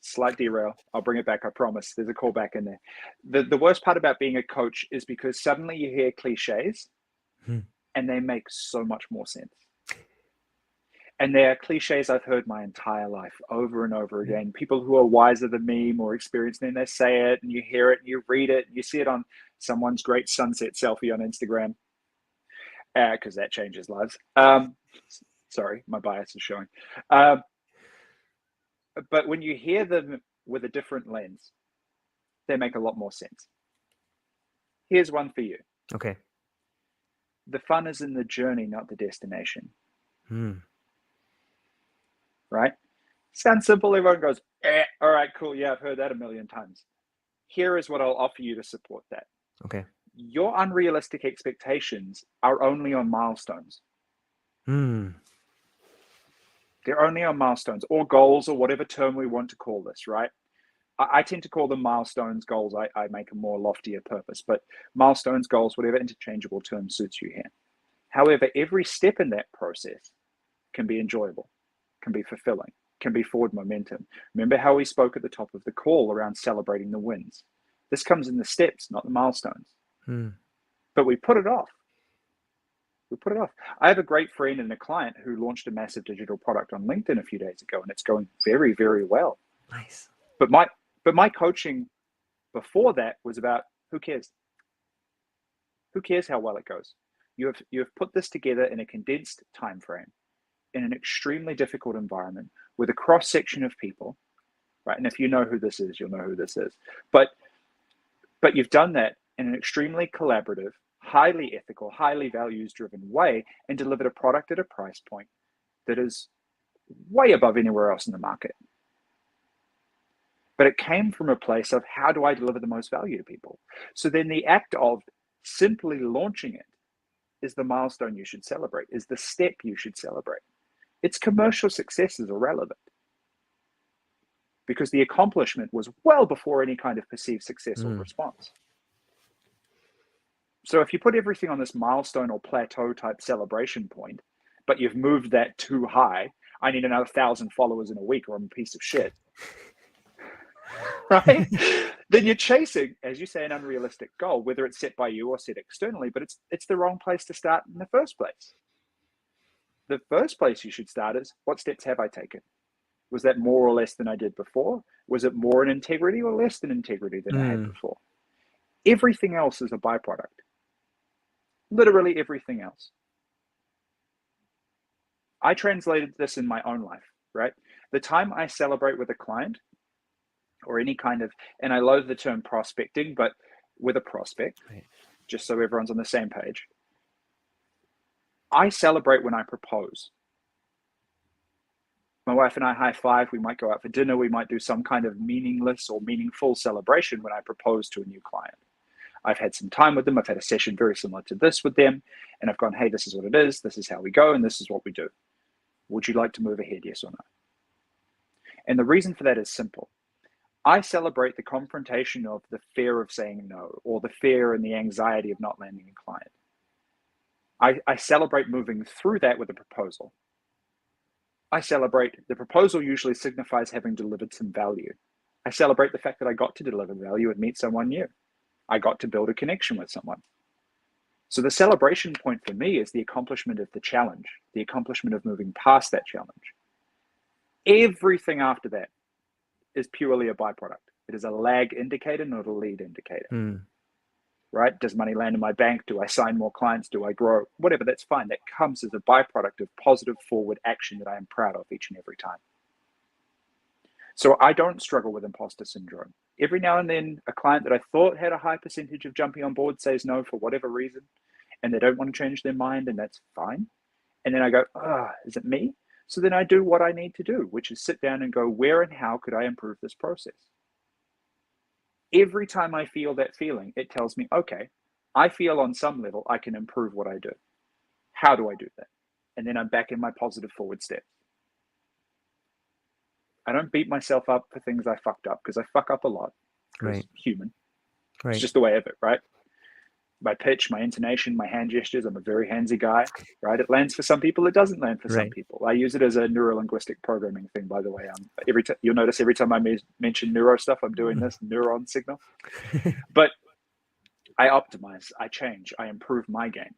slight derail, I'll bring it back, I promise. There's a callback in there. The worst part about being a coach is because suddenly you hear cliches and they make so much more sense. And they are cliches I've heard my entire life over and over again. People who are wiser than me, more experienced than they say it, and you hear it and you read it and you see it on someone's great sunset selfie on Instagram, because that changes lives. Sorry, my bias is showing. But when you hear them with a different lens, they make a lot more sense. Here's one for you. Okay. The fun is in the journey, not the destination. Right? Sounds simple. Everyone goes, all right, cool. Yeah, I've heard that a million times. Here is what I'll offer you to support that. Okay. Your unrealistic expectations are only on milestones. They're only on milestones or goals, or whatever term we want to call this, right? I tend to call them milestones. Goals, I make a more loftier purpose, but milestones, goals, whatever interchangeable term suits you here. However, every step in that process can be enjoyable, can be fulfilling, can be forward momentum. Remember how we spoke at the top of the call around celebrating the wins? This comes in the steps, not the milestones. But we put it off. I have a great friend and a client who launched a massive digital product on LinkedIn a few days ago, and it's going very, very well. Nice. But my coaching before that was about, who cares? Who cares how well it goes? You have put this together in a condensed time frame, in an extremely difficult environment with a cross section of people, right? And if you know who this is, you'll know who this is. But you've done that in an extremely collaborative, highly ethical, highly values-driven way, and delivered a product at a price point that is way above anywhere else in the market. But it came from a place of, how do I deliver the most value to people? So then the act of simply launching it is the milestone you should celebrate, is the step you should celebrate. Its commercial success is irrelevant, because the accomplishment was well before any kind of perceived success or response. So if you put everything on this milestone or plateau type celebration point, but you've moved that too high, I need another 1,000 followers in a week or I'm a piece of shit, right? Then you're chasing, as you say, an unrealistic goal, whether it's set by you or set externally, but it's the wrong place to start in the first place. The first place you should start is, what steps have I taken? Was that more or less than I did before? Was it more in integrity or less than integrity than I had before? Everything else is a byproduct. Literally everything else. I translated this in my own life, right? The time I celebrate with a client or any kind of, and I loathe the term prospecting, but with a prospect, just so everyone's on the same page, I celebrate when I propose. My wife and I high five, we might go out for dinner, we might do some kind of meaningless or meaningful celebration when I propose to a new client. I've had some time with them, I've had a session very similar to this with them, and I've gone, hey, this is what it is, this is how we go, and this is what we do. Would you like to move ahead, yes or no? And the reason for that is simple. I celebrate the confrontation of the fear of saying no, or the fear and the anxiety of not landing a client. I celebrate moving through that with a proposal. I celebrate, the proposal usually signifies having delivered some value. I celebrate the fact that I got to deliver value and meet someone new. I got to build a connection with someone. So the celebration point for me is the accomplishment of the challenge, the accomplishment of moving past that challenge. Everything after that is purely a byproduct. It is a lag indicator, not a lead indicator. Right? Does money land in my bank? Do I sign more clients? Do I grow? Whatever, that's fine. That comes as a byproduct of positive forward action that I am proud of each and every time. So I don't struggle with imposter syndrome. Every now and then, a client that I thought had a high percentage of jumping on board says no for whatever reason, and they don't want to change their mind, and that's fine. And then I go, is it me? So then I do what I need to do, which is sit down and go, where and how could I improve this process? Every time I feel that feeling, it tells me, okay, I feel on some level I can improve what I do. How do I do that? And then I'm back in my positive forward steps. I don't beat myself up for things I fucked up, because I fuck up a lot. Right. Human. Right. It's just the way of it, right? My pitch, my intonation, my hand gestures, I'm a very handsy guy, right? It lands for some people, it doesn't land for some people. I use it as a neuro-linguistic programming thing, by the way. You'll notice every time I mention neuro stuff, I'm doing this neuron signal. But I optimize, I change, I improve my game,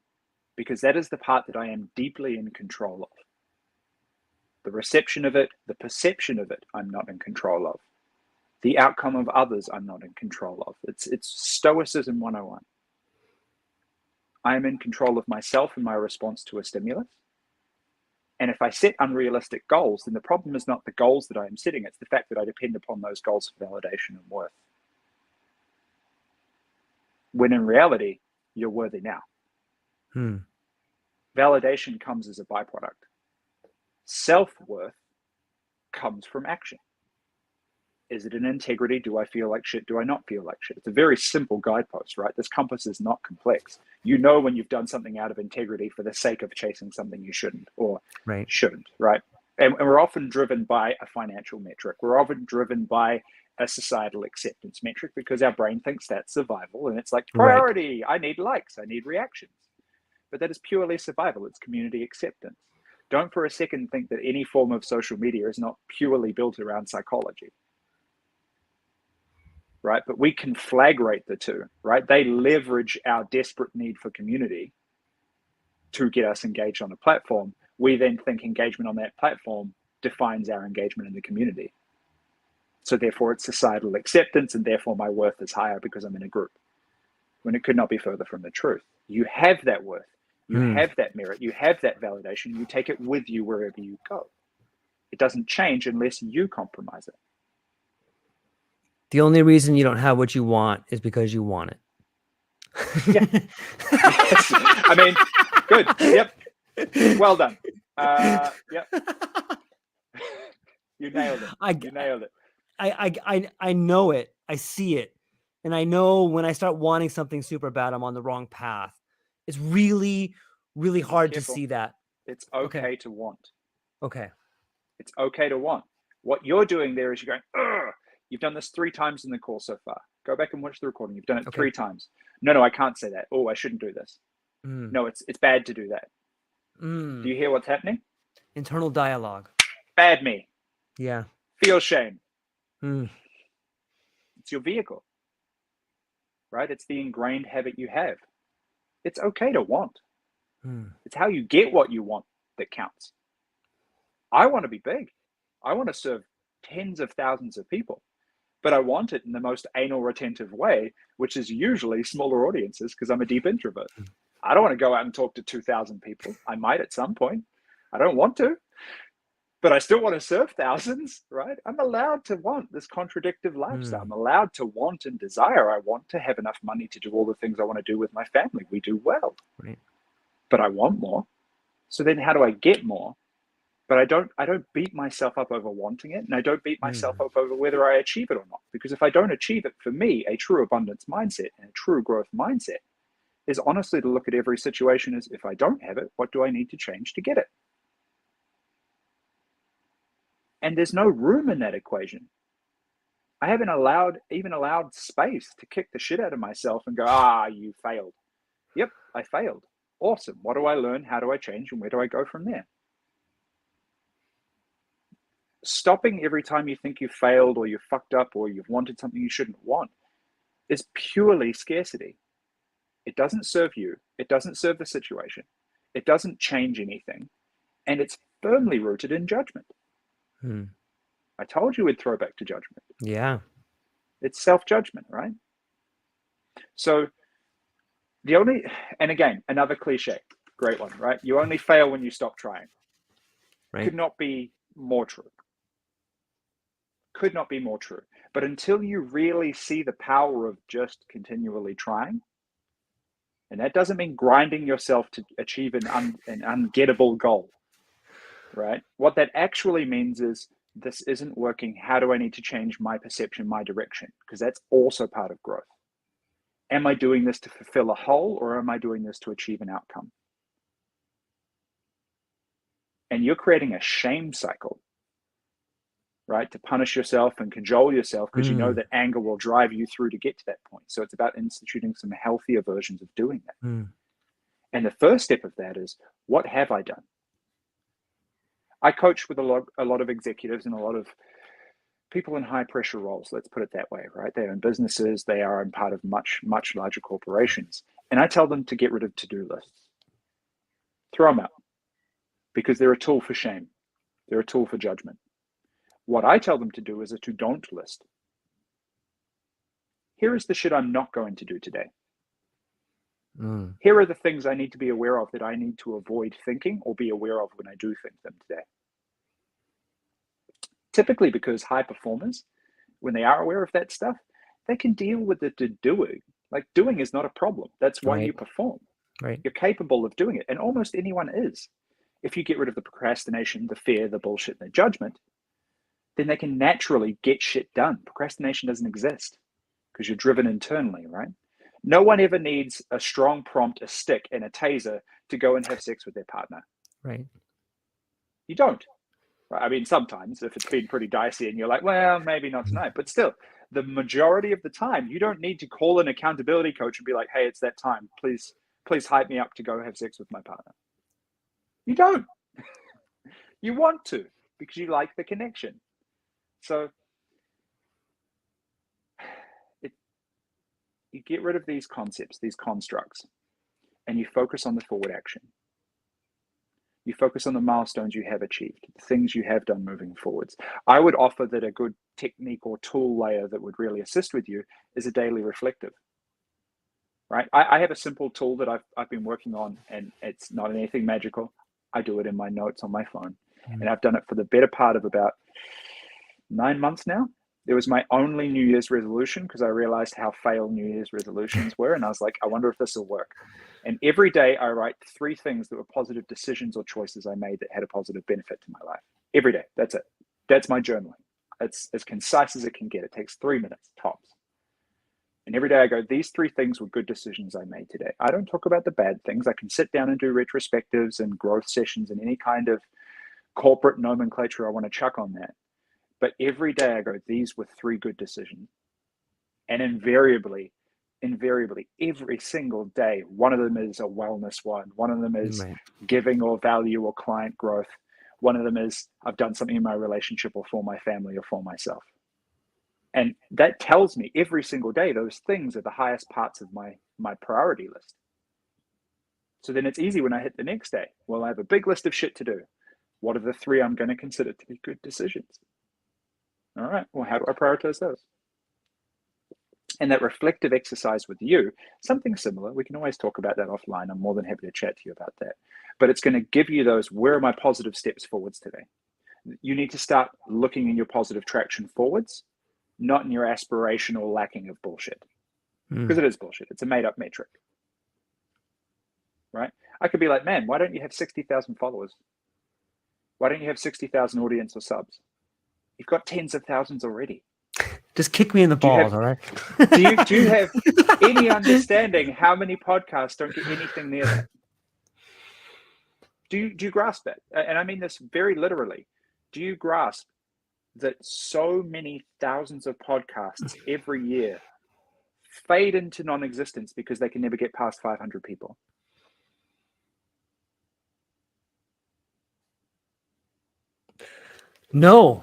because that is the part that I am deeply in control of. The reception of it, the perception of it, I'm not in control of. The outcome of others, I'm not in control of. It's Stoicism 101. I am in control of myself and my response to a stimulus. And if I set unrealistic goals, then the problem is not the goals that I am setting, it's the fact that I depend upon those goals for validation and worth. When in reality, you're worthy now. Validation comes as a byproduct. Self-worth comes from action. Is it an integrity? Do I feel like shit? Do I not feel like shit? It's a very simple guidepost, right? This compass is not complex. You know when you've done something out of integrity for the sake of chasing something you shouldn't or shouldn't, right? And we're often driven by a financial metric. We're often driven by a societal acceptance metric, because our brain thinks that's survival, and it's like priority. I need likes. I need reactions. But that is purely survival. It's community acceptance. Don't for a second think that any form of social media is not purely built around psychology. Right? But we conflagrate the two, right? They leverage our desperate need for community to get us engaged on a platform. We then think engagement on that platform defines our engagement in the community. So therefore it's societal acceptance, and therefore my worth is higher because I'm in a group, when it could not be further from the truth. You have that worth, you have that merit, you have that validation, you take it with you wherever you go. It doesn't change unless you compromise it. The only reason you don't have what you want is because you want it. Yeah. Yes. I mean, good. Yep. Well done. Yep. You nailed it. You nailed it. I know it. I see it. And I know when I start wanting something super bad, I'm on the wrong path. It's really, really hard to see that. It's okay to want. Okay. It's okay to want. What you're doing there is you're going, ugh. You've done this 3 times in the call so far. Go back and watch the recording. You've done it 3 times. No, I can't say that. Oh, I shouldn't do this. No, it's bad to do that. Do you hear what's happening? Internal dialogue. Bad me. Yeah. Feel shame. It's your vehicle. Right? It's the ingrained habit you have. It's okay to want. It's how you get what you want that counts. I want to be big. I want to serve tens of thousands of people. But I want it in the most anal retentive way, which is usually smaller audiences, because I'm a deep introvert. I don't want to go out and talk to 2,000 people. I might at some point. I don't want to, but I still want to serve thousands, right? I'm allowed to want this contradictive lifestyle. I'm allowed to want and desire. I want to have enough money to do all the things I want to do with my family. We do well, but I want more. So then how do I get more? But I don't beat myself up over wanting it, and I don't beat myself up over whether I achieve it or not. Because if I don't achieve it, for me, a true abundance mindset and a true growth mindset is honestly to look at every situation as, if I don't have it, what do I need to change to get it? And there's no room in that equation. I haven't even allowed space to kick the shit out of myself and go, you failed. Yep, I failed. Awesome. What do I learn? How do I change? And where do I go from there? Stopping every time you think you've failed or you've fucked up or you've wanted something you shouldn't want is purely scarcity. It doesn't serve you. It doesn't serve the situation. It doesn't change anything. And it's firmly rooted in judgment. I told you we'd throw back to judgment. Yeah. It's self-judgment, right? So and again, another cliche, great one, right? You only fail when you stop trying. Right. Could not be more true. Could not be more true. But until you really see the power of just continually trying, and that doesn't mean grinding yourself to achieve an ungettable goal, right? What that actually means is, this isn't working. How do I need to change my perception, my direction? Because that's also part of growth. Am I doing this to fulfill a hole, or am I doing this to achieve an outcome? And you're creating a shame cycle, right? To punish yourself and cajole yourself, because you know that anger will drive you through to get to that point. So it's about instituting some healthier versions of doing that. And the first step of that is, what have I done? I coach with a lot of executives and a lot of people in high pressure roles, let's put it that way, right? They own businesses, they are in part of much, much larger corporations. And I tell them to get rid of to-do lists. Throw them out, because they're a tool for shame. They're a tool for judgment. What I tell them to do is a to-don't list. Here is the shit I'm not going to do today. Here are the things I need to be aware of that I need to avoid thinking or be aware of when I do think them today. Typically, because high performers, when they are aware of that stuff, they can deal with the doing. Like, doing is not a problem. That's why you perform. Right. You're capable of doing it. And almost anyone is. If you get rid of the procrastination, the fear, the bullshit, and the judgment, then they can naturally get shit done. Procrastination doesn't exist because you're driven internally, right? No one ever needs a strong prompt, a stick, and a taser to go and have sex with their partner. Right. You don't. I mean, sometimes if it's been pretty dicey and you're like, well, maybe not tonight, but still, the majority of the time, you don't need to call an accountability coach and be like, hey, it's that time. Please hype me up to go have sex with my partner. You don't. You want to, because you like the connection. So you get rid of these concepts, these constructs, and you focus on the forward action. You focus on the milestones you have achieved, the things you have done moving forwards. I would offer that a good technique or tool layer that would really assist with you is a daily reflective, right? I have a simple tool that I've been working on, and it's not anything magical. I do it in my notes on my phone, and I've done it for the better part of about 9 months now. It was my only New Year's resolution because I realized how fail New Year's resolutions were. And I was like, I wonder if this will work. And every day I write 3 things that were positive decisions or choices I made that had a positive benefit to my life. Every day. That's it. That's my journaling. It's as concise as it can get. It takes 3 minutes tops. And every day I go, these 3 things were good decisions I made today. I don't talk about the bad things. I can sit down and do retrospectives and growth sessions and any kind of corporate nomenclature I want to chuck on that. But every day I go, these were 3 good decisions. And invariably, every single day, one of them is a wellness one. One of them is giving or value or client growth. One of them is I've done something in my relationship or for my family or for myself. And that tells me every single day, those things are the highest parts of my priority list. So then it's easy when I hit the next day. Well, I have a big list of shit to do. What are the 3 I'm going to consider to be good decisions? All right, well, how do I prioritize those? And that reflective exercise with you, something similar. We can always talk about that offline. I'm more than happy to chat to you about that. But it's going to give you those, where are my positive steps forwards today? You need to start looking in your positive traction forwards, not in your aspirational lacking of bullshit. Because it is bullshit. It's a made-up metric. Right? I could be like, man, why don't you have 60,000 followers? Why don't you have 60,000 audience or subs? You've got tens of thousands already. Just kick me in the balls, all right? do you have any understanding how many podcasts don't get anything near that? Do you grasp that? And I mean this very literally. Do you grasp that so many thousands of podcasts every year fade into non-existence because they can never get past 500 people? No.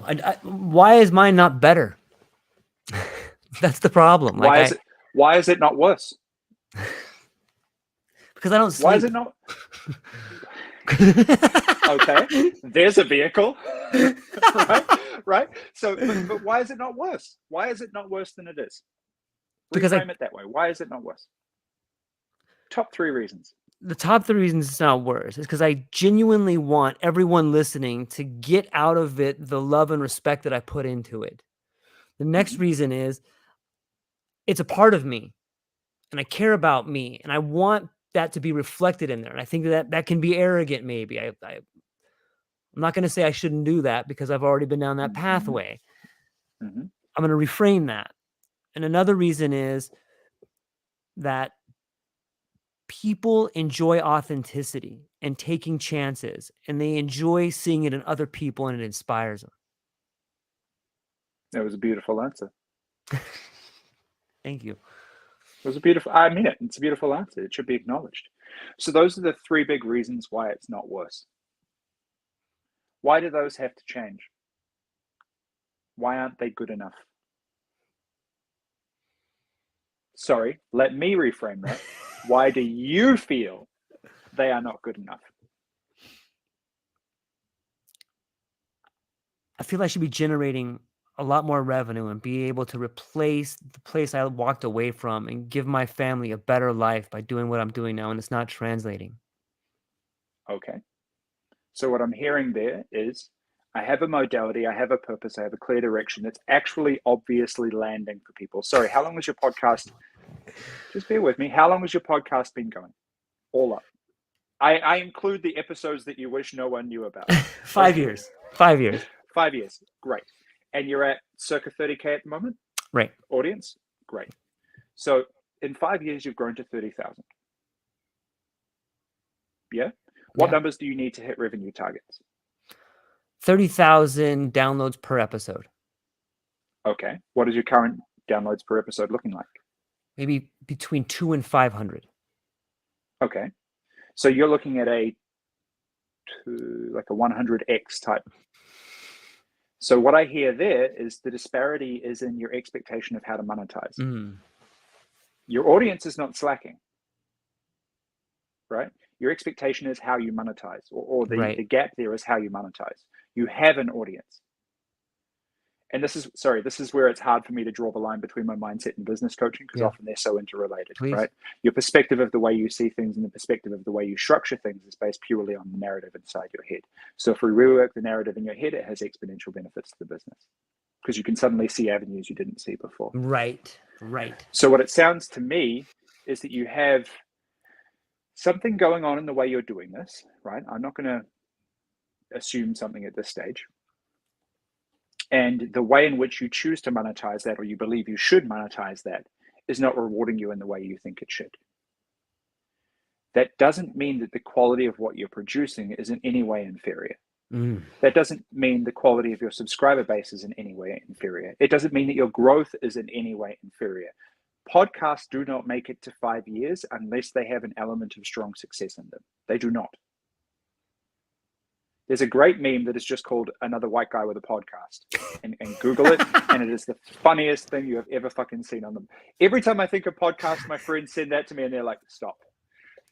Why is mine not better? That's the problem. Why is it not worse? Because I don't sleep. Why is it not? Okay, there's a vehicle. right? So, but why is it not worse? Why is it not worse than it is? Because Reframe it that way. Why is it not worse? Top 3 reasons. The top 3 reasons it's not worse is because I genuinely want everyone listening to get out of it the love and respect that I put into it. The next reason is it's a part of me and I care about me and I want that to be reflected in there. And I think that can be arrogant. Maybe I'm not going to say I shouldn't do that because I've already been down that pathway. I'm going to reframe that. And another reason is that people enjoy authenticity and taking chances, and they enjoy seeing it in other people, and it inspires them. That was a beautiful answer. Thank you. It was a beautiful, I mean it. It's a beautiful answer. It should be acknowledged. So those are the 3 big reasons why it's not worse. Why do those have to change? Why aren't they good enough? Sorry, let me reframe that. Why do you feel they are not good enough? I feel I should be generating a lot more revenue and be able to replace the place I walked away from and give my family a better life by doing what I'm doing now, and it's not translating. Okay. So what I'm hearing there is I have a modality, I have a purpose, I have a clear direction that's actually obviously landing for people. Sorry, how long was your podcast? Just bear with me. How long has your podcast been going? All up. I include the episodes that you wish no one knew about. 5 years. 5 years. 5 years. Great. And you're at circa 30K at the moment? Right. Audience? Great. So in 5 years, you've grown to 30,000. Yeah? What numbers do you need to hit revenue targets? 30,000 downloads per episode. Okay. What is your current downloads per episode looking like? Maybe between 200 and 500. Okay. So you're looking at a 100x type. So what I hear there is the disparity is in your expectation of how to monetize. Your audience is not slacking, right? Your expectation is how you monetize, or the gap there is how you monetize. You have an audience. And this is where it's hard for me to draw the line between my mindset and business coaching, because often they're so interrelated, right? Your perspective of the way you see things and the perspective of the way you structure things is based purely on the narrative inside your head. So if we rework the narrative in your head, it has exponential benefits to the business because you can suddenly see avenues you didn't see before. Right. So what it sounds to me is that you have something going on in the way you're doing this, right? I'm not going to assume something at this stage. And the way in which you choose to monetize that, or you believe you should monetize that, is not rewarding you in the way you think it should. That doesn't mean that the quality of what you're producing is in any way inferior. That doesn't mean the quality of your subscriber base is in any way inferior. It doesn't mean that your growth is in any way inferior. Podcasts do not make it to 5 years unless they have an element of strong success in them. They do not. There's a great meme that is just called "Another White Guy with a Podcast," and Google it, and it is the funniest thing you have ever fucking seen on them. Every time I think of podcasts, my friends send that to me, and they're like, "Stop,"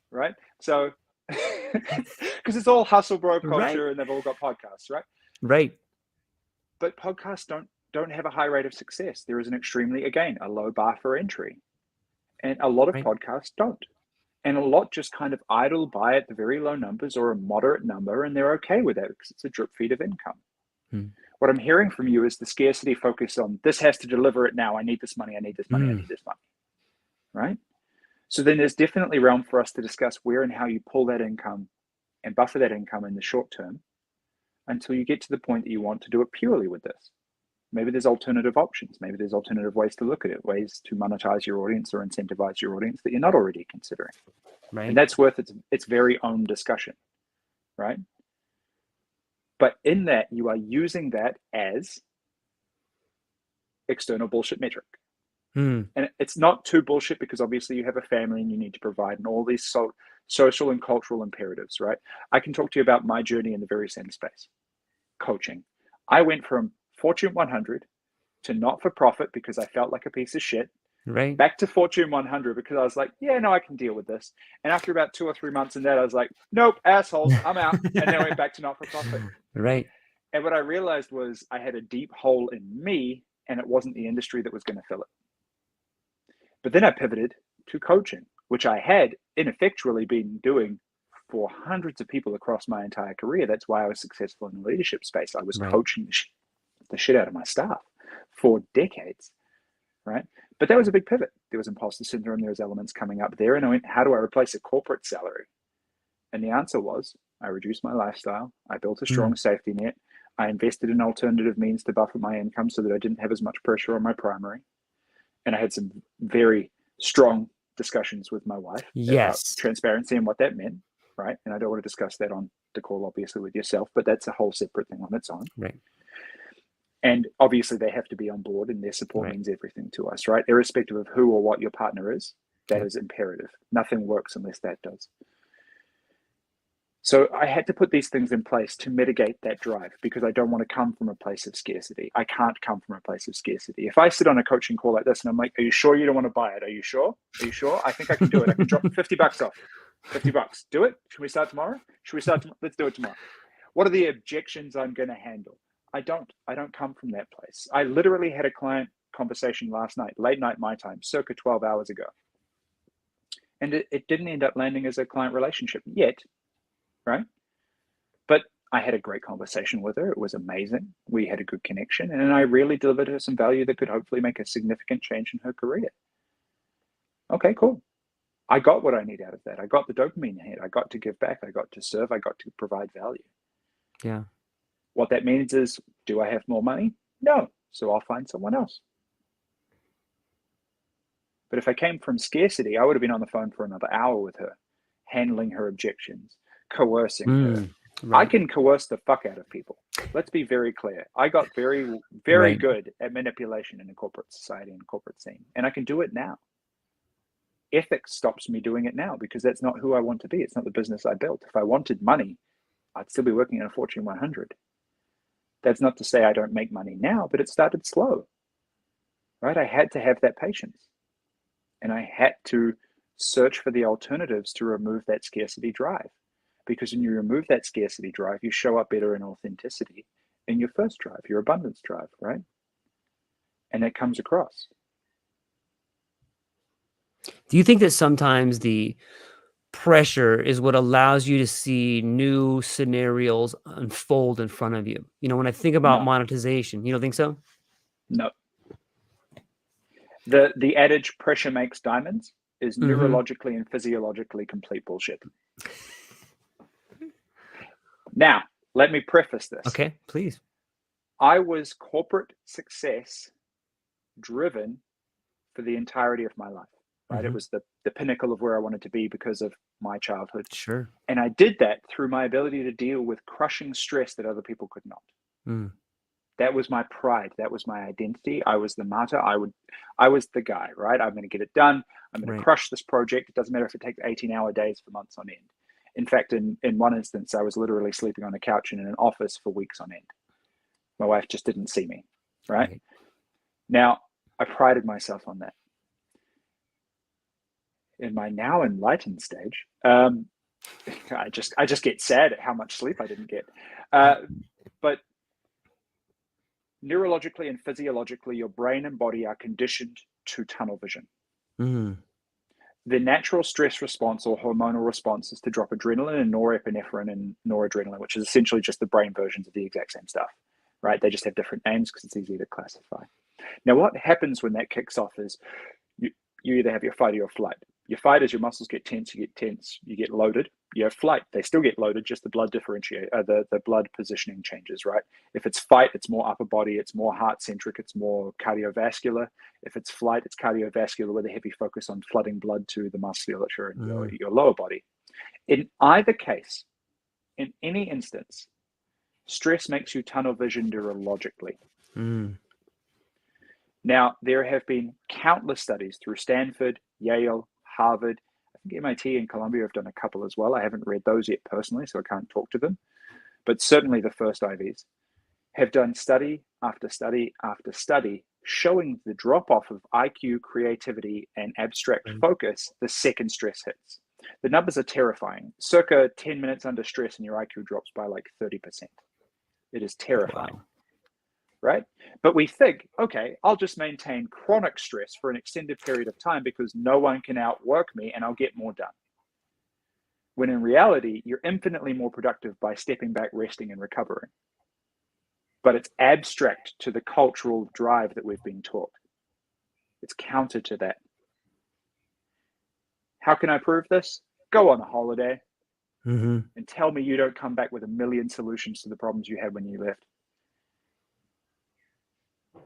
right? So, because it's all hustle bro culture, and they've all got podcasts, right? Right. But podcasts don't have a high rate of success. There is an extremely, again, a low bar for entry, and a lot of podcasts don't. And a lot just kind of idle by at the very low numbers or a moderate number, and they're okay with that because it's a drip feed of income. What I'm hearing from you is the scarcity focus on this has to deliver it now. I need this money. I need this money. I need this money. Right? So then there's definitely realm for us to discuss where and how you pull that income and buffer that income in the short term until you get to the point that you want to do it purely with this. Maybe there's alternative options. Maybe there's alternative ways to look at it, ways to monetize your audience or incentivize your audience that you're not already considering. And that's worth its very own discussion, right? But in that, you are using that as external bullshit metric. And it's not too bullshit because obviously you have a family and you need to provide and all these social and cultural imperatives, right? I can talk to you about my journey in the very same space. Coaching. I went from Fortune 100 to not-for-profit because I felt like a piece of shit, Right. back to Fortune 100, because I was like, yeah, no, I can deal with this. And after about 2 or 3 months in that, I was like, nope, assholes, I'm out. And then I went back to not-for-profit. Right. And what I realized was I had a deep hole in me, and it wasn't the industry that was going to fill it. But then I pivoted to coaching, which I had ineffectually been doing for hundreds of people across my entire career. That's why I was successful in the leadership space. I was coaching the shit out of my staff for decades, right? But that was a big pivot. There was imposter syndrome. There was elements coming up there. And I went, how do I replace a corporate salary? And the answer was, I reduced my lifestyle. I built a strong safety net. I invested in alternative means to buffer my income so that I didn't have as much pressure on my primary. And I had some very strong discussions with my wife about transparency and what that meant, right? And I don't want to discuss that on the call, obviously, with yourself, but that's a whole separate thing on its own. Right. And obviously they have to be on board, and their support means everything to us, right? Irrespective of who or what your partner is, that is imperative. Nothing works unless that does. So I had to put these things in place to mitigate that drive, because I don't want to come from a place of scarcity. I can't come from a place of scarcity. If I sit on a coaching call like this and I'm like, are you sure you don't want to buy it? Are you sure? Are you sure? I think I can do it. I can drop $50 off. $50. Do it. Should we start tomorrow? Let's do it tomorrow. What are the objections I'm going to handle? I don't come from that place. I literally had a client conversation last night, late night my time, circa 12 hours ago. And it didn't end up landing as a client relationship yet, right? But I had a great conversation with her. It was amazing. We had a good connection, and I really delivered her some value that could hopefully make a significant change in her career. Okay, cool. I got what I need out of that. I got the dopamine hit. I got to give back. I got to serve. I got to provide value. Yeah. What that means is, do I have more money? No. So I'll find someone else. But if I came from scarcity, I would have been on the phone for another hour with her, handling her objections, coercing her. Right. I can coerce the fuck out of people. Let's be very clear. I got very, very good at manipulation in a corporate society and corporate scene. And I can do it now. Ethics stops me doing it now, because that's not who I want to be. It's not the business I built. If I wanted money, I'd still be working in a Fortune 100. That's not to say I don't make money now, but it started slow, right? I had to have that patience, and I had to search for the alternatives to remove that scarcity drive. Because when you remove that scarcity drive, you show up better in authenticity in your first drive, your abundance drive, right? And that comes across. Do you think that sometimes the pressure is what allows you to see new scenarios unfold in front of you? You know, when I think about monetization, you don't think so? No. The adage, pressure makes diamonds, is neurologically and physiologically complete bullshit. Now, let me preface this. Okay, please. I was corporate success driven for the entirety of my life, right? It was the pinnacle of where I wanted to be because of my childhood. Sure. And I did that through my ability to deal with crushing stress that other people could not. That was my pride. That was my identity. I was the martyr. I was the guy, right? I'm going to get it done. I'm going to crush this project. It doesn't matter if it takes 18-hour days for months on end. In fact, in one instance, I was literally sleeping on a couch in an office for weeks on end. My wife just didn't see me, right? Now, I prided myself on that. In my now enlightened stage, I just get sad at how much sleep I didn't get. But neurologically and physiologically, your brain and body are conditioned to tunnel vision. The natural stress response or hormonal response is to drop adrenaline and norepinephrine and noradrenaline, which is essentially just the brain versions of the exact same stuff, right? They just have different names because it's easy to classify. Now, what happens when that kicks off is you either have your fight or your flight. Your fight is your muscles get tense, you get loaded. You have flight, they still get loaded, just the blood the blood positioning changes, right? If it's fight, it's more upper body, it's more heart-centric, it's more cardiovascular. If it's flight, it's cardiovascular with a heavy focus on flooding blood to the musculature in your lower body. In either case, in any instance, stress makes you tunnel vision neurologically. Now, there have been countless studies through Stanford, Yale, Harvard. I think MIT and Columbia have done a couple as well. I haven't read those yet personally, so I can't talk to them. But certainly the first IVs have done study after study after study showing the drop off of IQ, creativity, and abstract focus the second stress hits. The numbers are terrifying. Circa 10 minutes under stress and your IQ drops by like 30%. It is terrifying. Wow. Right? But we think, okay, I'll just maintain chronic stress for an extended period of time because no one can outwork me and I'll get more done. When in reality, you're infinitely more productive by stepping back, resting, and recovering. But it's abstract to the cultural drive that we've been taught. It's counter to that. How can I prove this? Go on a holiday and tell me you don't come back with a million solutions to the problems you had when you left.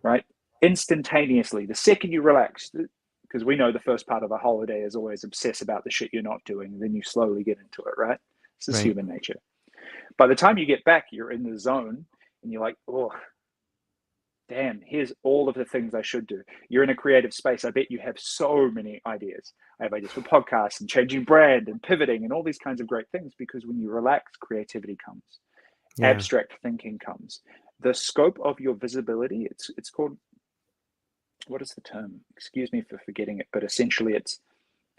Right? Instantaneously, the second you relax, because we know the first part of a holiday is always obsess about the shit you're not doing, then you slowly get into it, right? This is human nature. By the time you get back, you're in the zone and you're like, oh, damn, here's all of the things I should do. You're in a creative space. I bet you have so many ideas. I have ideas for podcasts and changing brand and pivoting and all these kinds of great things, because when you relax, creativity comes. Abstract thinking comes. The scope of your visibility, it's called, what is the term? Excuse me for forgetting it, but essentially it's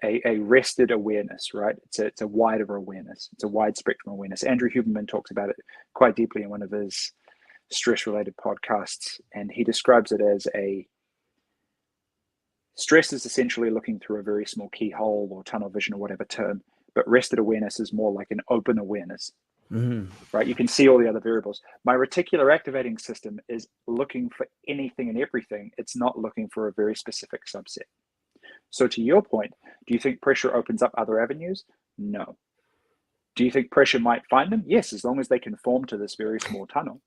a rested awareness, right? It's a wider awareness. It's a wide spectrum awareness. Andrew Huberman talks about it quite deeply in one of his stress-related podcasts, and he describes it as stress is essentially looking through a very small keyhole or tunnel vision or whatever term, but rested awareness is more like an open awareness. Right? You can see all the other variables. My reticular activating system is looking for anything and everything. It's not looking for a very specific subset. So to your point, do you think pressure opens up other avenues? No. Do you think pressure might find them? Yes, as long as they conform to this very small tunnel.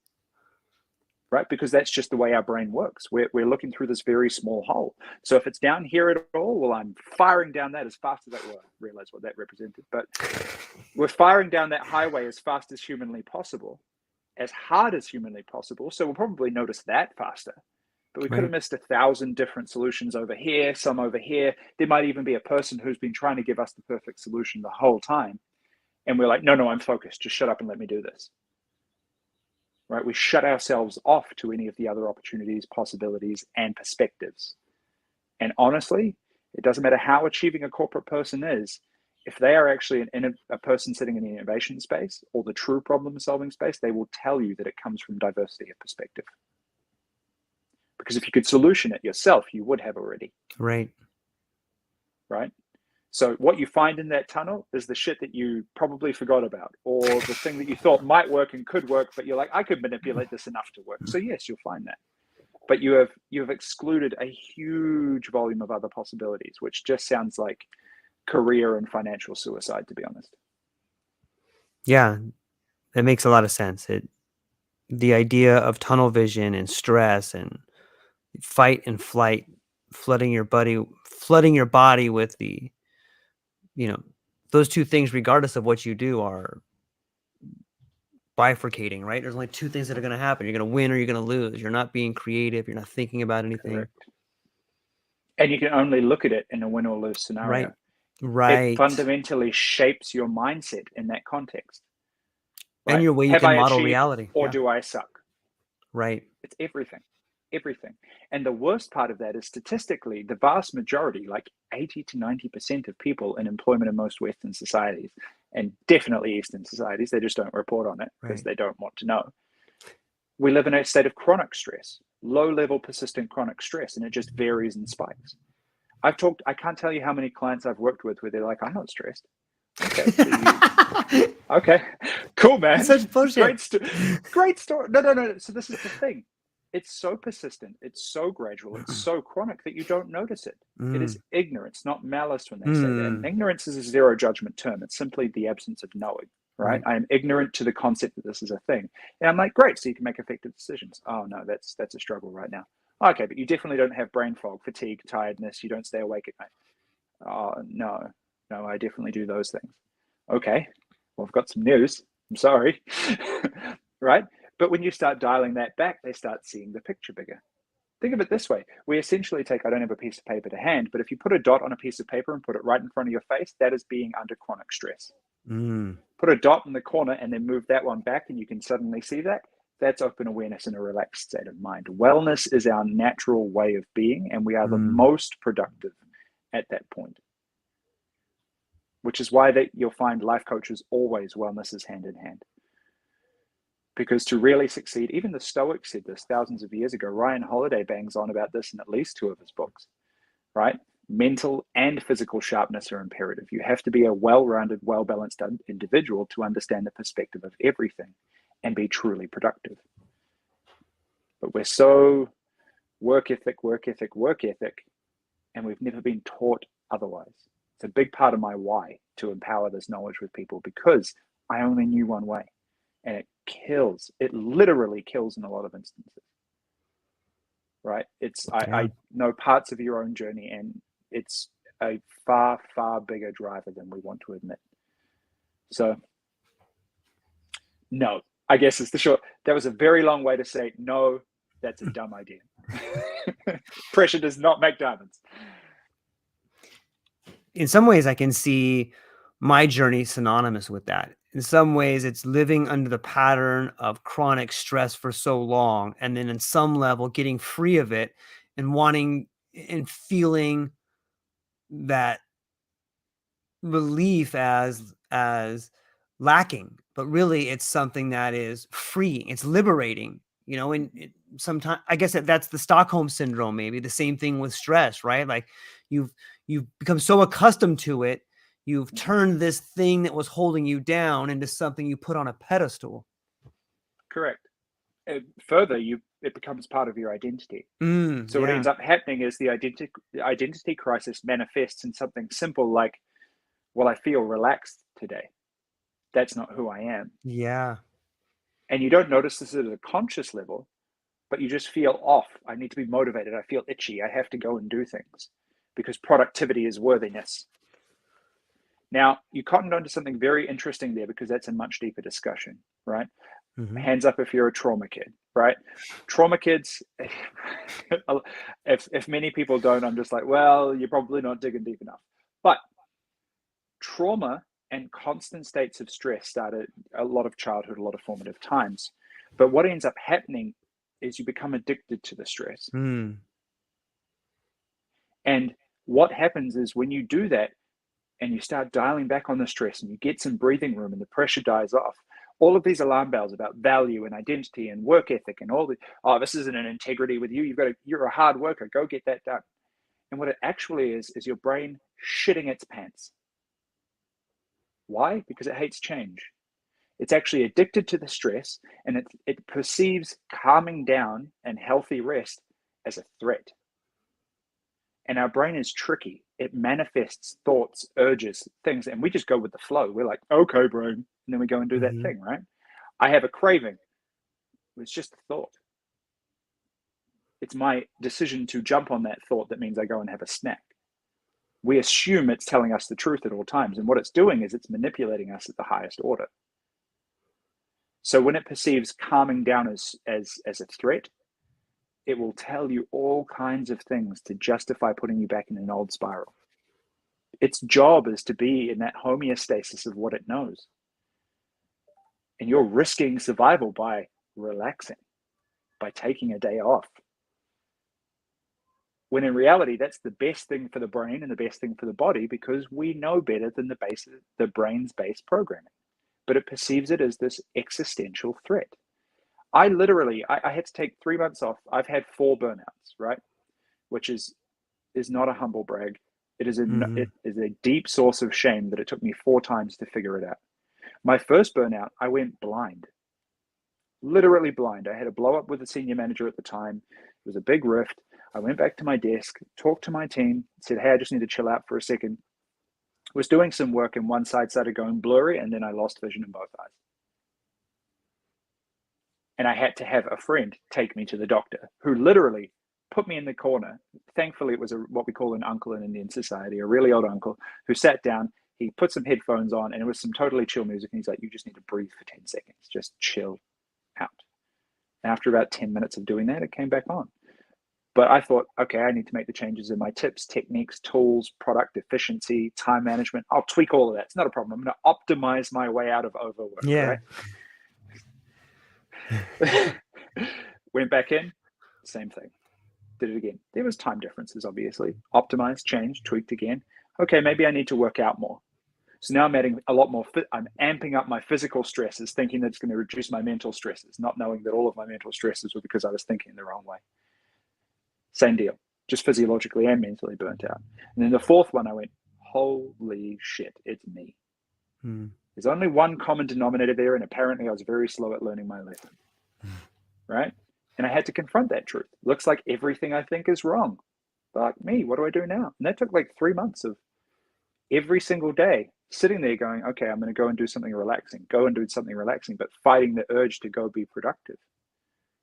Right? Because that's just the way our brain works. We're looking through this very small hole. So if it's down here at all, well, I'm firing down that as fast as I realize what that represented. But we're firing down that highway as fast as humanly possible, as hard as humanly possible. So we'll probably notice that faster. But we could have missed 1,000 different solutions over here, some over here. There might even be a person who's been trying to give us the perfect solution the whole time. And we're like, no, I'm focused. Just shut up and let me do this. Right? We shut ourselves off to any of the other opportunities, possibilities, and perspectives. And honestly, it doesn't matter how achieving a corporate person is, if they are actually a person sitting in the innovation space or the true problem-solving space, they will tell you that it comes from diversity of perspective. Because if you could solution it yourself, you would have already. Right? So what you find in that tunnel is the shit that you probably forgot about, or the thing that you thought might work and could work, but you're like, I could manipulate this enough to work. So yes, you'll find that. But you have excluded a huge volume of other possibilities, which just sounds like career and financial suicide, to be honest. Yeah, it makes a lot of sense. The idea of tunnel vision and stress and fight and flight, flooding your body with the, those two things, regardless of what you do, are bifurcating, right? There's only two things that are going to happen. You're going to win or you're going to lose. You're not being creative. You're not thinking about anything. Correct. And you can only look at it in a win or lose scenario. Right. It fundamentally shapes your mindset in that context. Right? And your way you can model reality. Or do I suck? Right. It's everything. And the worst part of that is, statistically, the vast majority, like 80 to 90% of people in employment in most Western societies, and definitely Eastern societies, they just don't report on it because they don't want to know. We live in a state of chronic stress, low-level persistent chronic stress, and it just varies and spikes. I can't tell you how many clients I've worked with where they're like, I'm not stressed. Okay. So okay. Cool, man. Such bullshit. Great story. No. So this is the thing. It's so persistent, it's so gradual, it's so chronic that you don't notice it. It is ignorance, not malice when they say that. And ignorance is a zero judgment term. It's simply the absence of knowing, right? I am ignorant to the concept that this is a thing. And I'm like, great, so you can make effective decisions. Oh, no, that's a struggle right now. Okay, but you definitely don't have brain fog, fatigue, tiredness. You don't stay awake at night. Oh, no, I definitely do those things. Okay, well, I've got some news. I'm sorry, right? But when you start dialing that back, they start seeing the picture bigger. Think of it this way. We essentially take, I don't have a piece of paper to hand, but if you put a dot on a piece of paper and put it right in front of your face, that is being under chronic stress. Put a dot in the corner and then move that one back and you can suddenly see that. That's open awareness in a relaxed state of mind. Wellness is our natural way of being, and we are the most productive at that point. Which is why that you'll find life coaches always wellness is hand in hand. Because to really succeed, even the Stoics said this thousands of years ago. Ryan Holiday bangs on about this in at least 2 of his books, right? Mental and physical sharpness are imperative. You have to be a well-rounded, well-balanced individual to understand the perspective of everything and be truly productive. But we're so work ethic, and we've never been taught otherwise. It's a big part of my why to empower this knowledge with people, because I only knew one way, and it kills. It literally kills in a lot of instances, right? I know parts of your own journey, and it's a far, far bigger driver than we want to admit. So no, I guess it's the short. That was a very long way to say no. That's a dumb idea. Pressure does not make diamonds. In some ways, I can see my journey synonymous with that. In some ways, it's living under the pattern of chronic stress for so long, and then in some level getting free of it and wanting and feeling that relief as lacking. But really, it's something that is freeing. It's liberating, and sometimes I guess that's the Stockholm syndrome, maybe the same thing with stress, right? Like you've become so accustomed to it, you've turned this thing that was holding you down into something you put on a pedestal. Correct. Further, it becomes part of your identity. So what ends up happening is the identity crisis manifests in something simple like, well, I feel relaxed today. That's not who I am. Yeah. And you don't notice this at a conscious level, but you just feel off. I need to be motivated. I feel itchy. I have to go and do things because productivity is worthiness. Now, you cottoned onto something very interesting there, because that's a much deeper discussion, right? Mm-hmm. Hands up if you're a trauma kid, right? Trauma kids, if many people don't, I'm just like, well, you're probably not digging deep enough. But trauma and constant states of stress started a lot of childhood, a lot of formative times. But what ends up happening is you become addicted to the stress. And what happens is when you do that and you start dialing back on the stress and you get some breathing room and the pressure dies off, all of these alarm bells about value and identity and work ethic and all the, this isn't an integrity with you. You're a hard worker. Go get that done. And what it actually is your brain shitting its pants. Why? Because it hates change. It's actually addicted to the stress, and it perceives calming down and healthy rest as a threat. And our brain is tricky. It manifests thoughts, urges, things, and we just go with the flow. We're like, okay, brain. And then we go and do that thing, right? I have a craving. It's just a thought. It's my decision to jump on that thought that means I go and have a snack. We assume it's telling us the truth at all times. And what it's doing is it's manipulating us at the highest order. So when it perceives calming down as a threat, it will tell you all kinds of things to justify putting you back in an old spiral. Its job is to be in that homeostasis of what it knows. And you're risking survival by relaxing, by taking a day off. When in reality, that's the best thing for the brain and the best thing for the body, because we know better than the brain's base programming. But it perceives it as this existential threat. I had to take 3 months off. I've had 4 burnouts, right? Which is not a humble brag. It is a deep source of shame that it took me 4 times to figure it out. My first burnout, I went blind. Literally blind. I had a blow up with the senior manager at the time. It was a big rift. I went back to my desk, talked to my team, said, hey, I just need to chill out for a second. Was doing some work and one side started going blurry, and then I lost vision in both eyes. And I had to have a friend take me to the doctor, who literally put me in the corner. Thankfully, it was what we call an uncle in Indian society, a really old uncle, who sat down. He put some headphones on, and it was some totally chill music. And he's like, you just need to breathe for 10 seconds. Just chill out. And after about 10 minutes of doing that, it came back on. But I thought, okay, I need to make the changes in my tips, techniques, tools, product efficiency, time management. I'll tweak all of that. It's not a problem. I'm going to optimize my way out of overwork. Yeah. Right? Went back in, same thing. Did it again. There was time differences, obviously. Optimized, changed, tweaked again. Okay, maybe I need to work out more. So now I'm adding a lot more. I'm amping up my physical stresses, thinking that it's going to reduce my mental stresses, not knowing that all of my mental stresses were because I was thinking the wrong way. Same deal, just physiologically and mentally burnt out. And then the fourth one, I went, holy shit, it's me. There's only one common denominator there, and apparently I was very slow at learning my lesson, right? And I had to confront that truth. Looks like everything I think is wrong. Fuck me, what do I do now? And that took like 3 months of every single day sitting there going, okay, I'm going to go and do something relaxing, but fighting the urge to go be productive.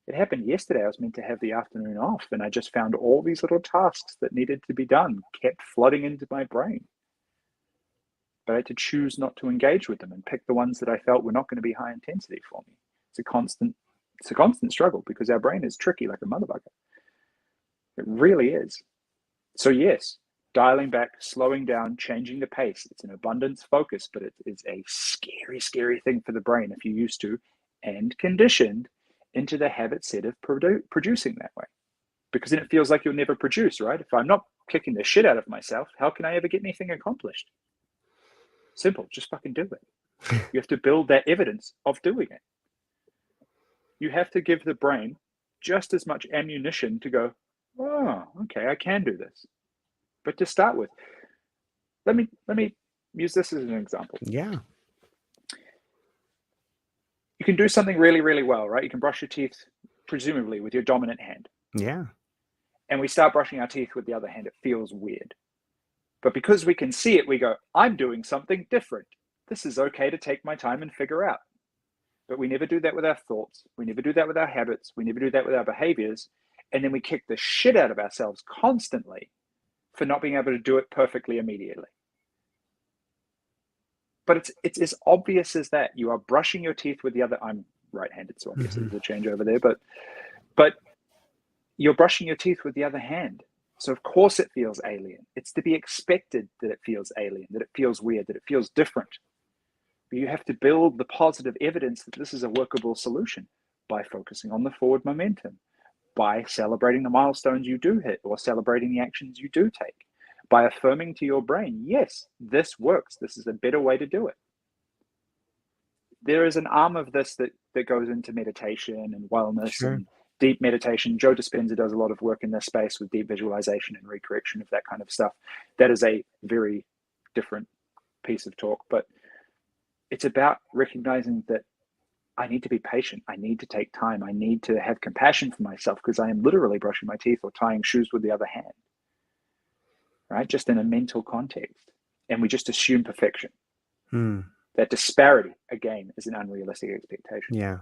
It happened yesterday. I was meant to have the afternoon off, and I just found all these little tasks that needed to be done kept flooding into my brain. But I had to choose not to engage with them and pick the ones that I felt were not going to be high intensity for me. It's a constant struggle because our brain is tricky like a motherfucker. It really is. So yes, dialing back, slowing down, changing the pace. It's an abundance focus, but it is a scary, scary thing for the brain if you're used to and conditioned into the habit set of producing that way. Because then it feels like you'll never produce, right? If I'm not kicking the shit out of myself, how can I ever get anything accomplished? Simple, just fucking do it. You have to build that evidence of doing it. You have to give the brain just as much ammunition to go, oh, okay, I can do this. But to start with, let me use this as an example. Yeah. You can do something really, really well, right? You can brush your teeth, presumably, with your dominant hand. Yeah. And we start brushing our teeth with the other hand. It feels weird. But because we can see it, we go, I'm doing something different. This is okay to take my time and figure out. But we never do that with our thoughts. We never do that with our habits. We never do that with our behaviors. And then we kick the shit out of ourselves constantly for not being able to do it perfectly immediately. But it's as obvious as that. You are brushing your teeth with the other. I'm right-handed, so obviously there's a change over there. But you're brushing your teeth with the other hand. So of course it feels alien. It's to be expected that it feels alien, that it feels weird, that it feels different. But you have to build the positive evidence that this is a workable solution by focusing on the forward momentum, by celebrating the milestones you do hit or celebrating the actions you do take, by affirming to your brain, yes, this works. This is a better way to do it. There is an arm of this that goes into meditation and wellness and deep meditation. Joe Dispenza does a lot of work in this space with deep visualization and recorrection of that kind of stuff. That is a very different piece of talk, but it's about recognizing that I need to be patient. I need to take time. I need to have compassion for myself because I am literally brushing my teeth or tying shoes with the other hand, right? Just in a mental context. And we just assume perfection. That disparity, again, is an unrealistic expectation. Yeah.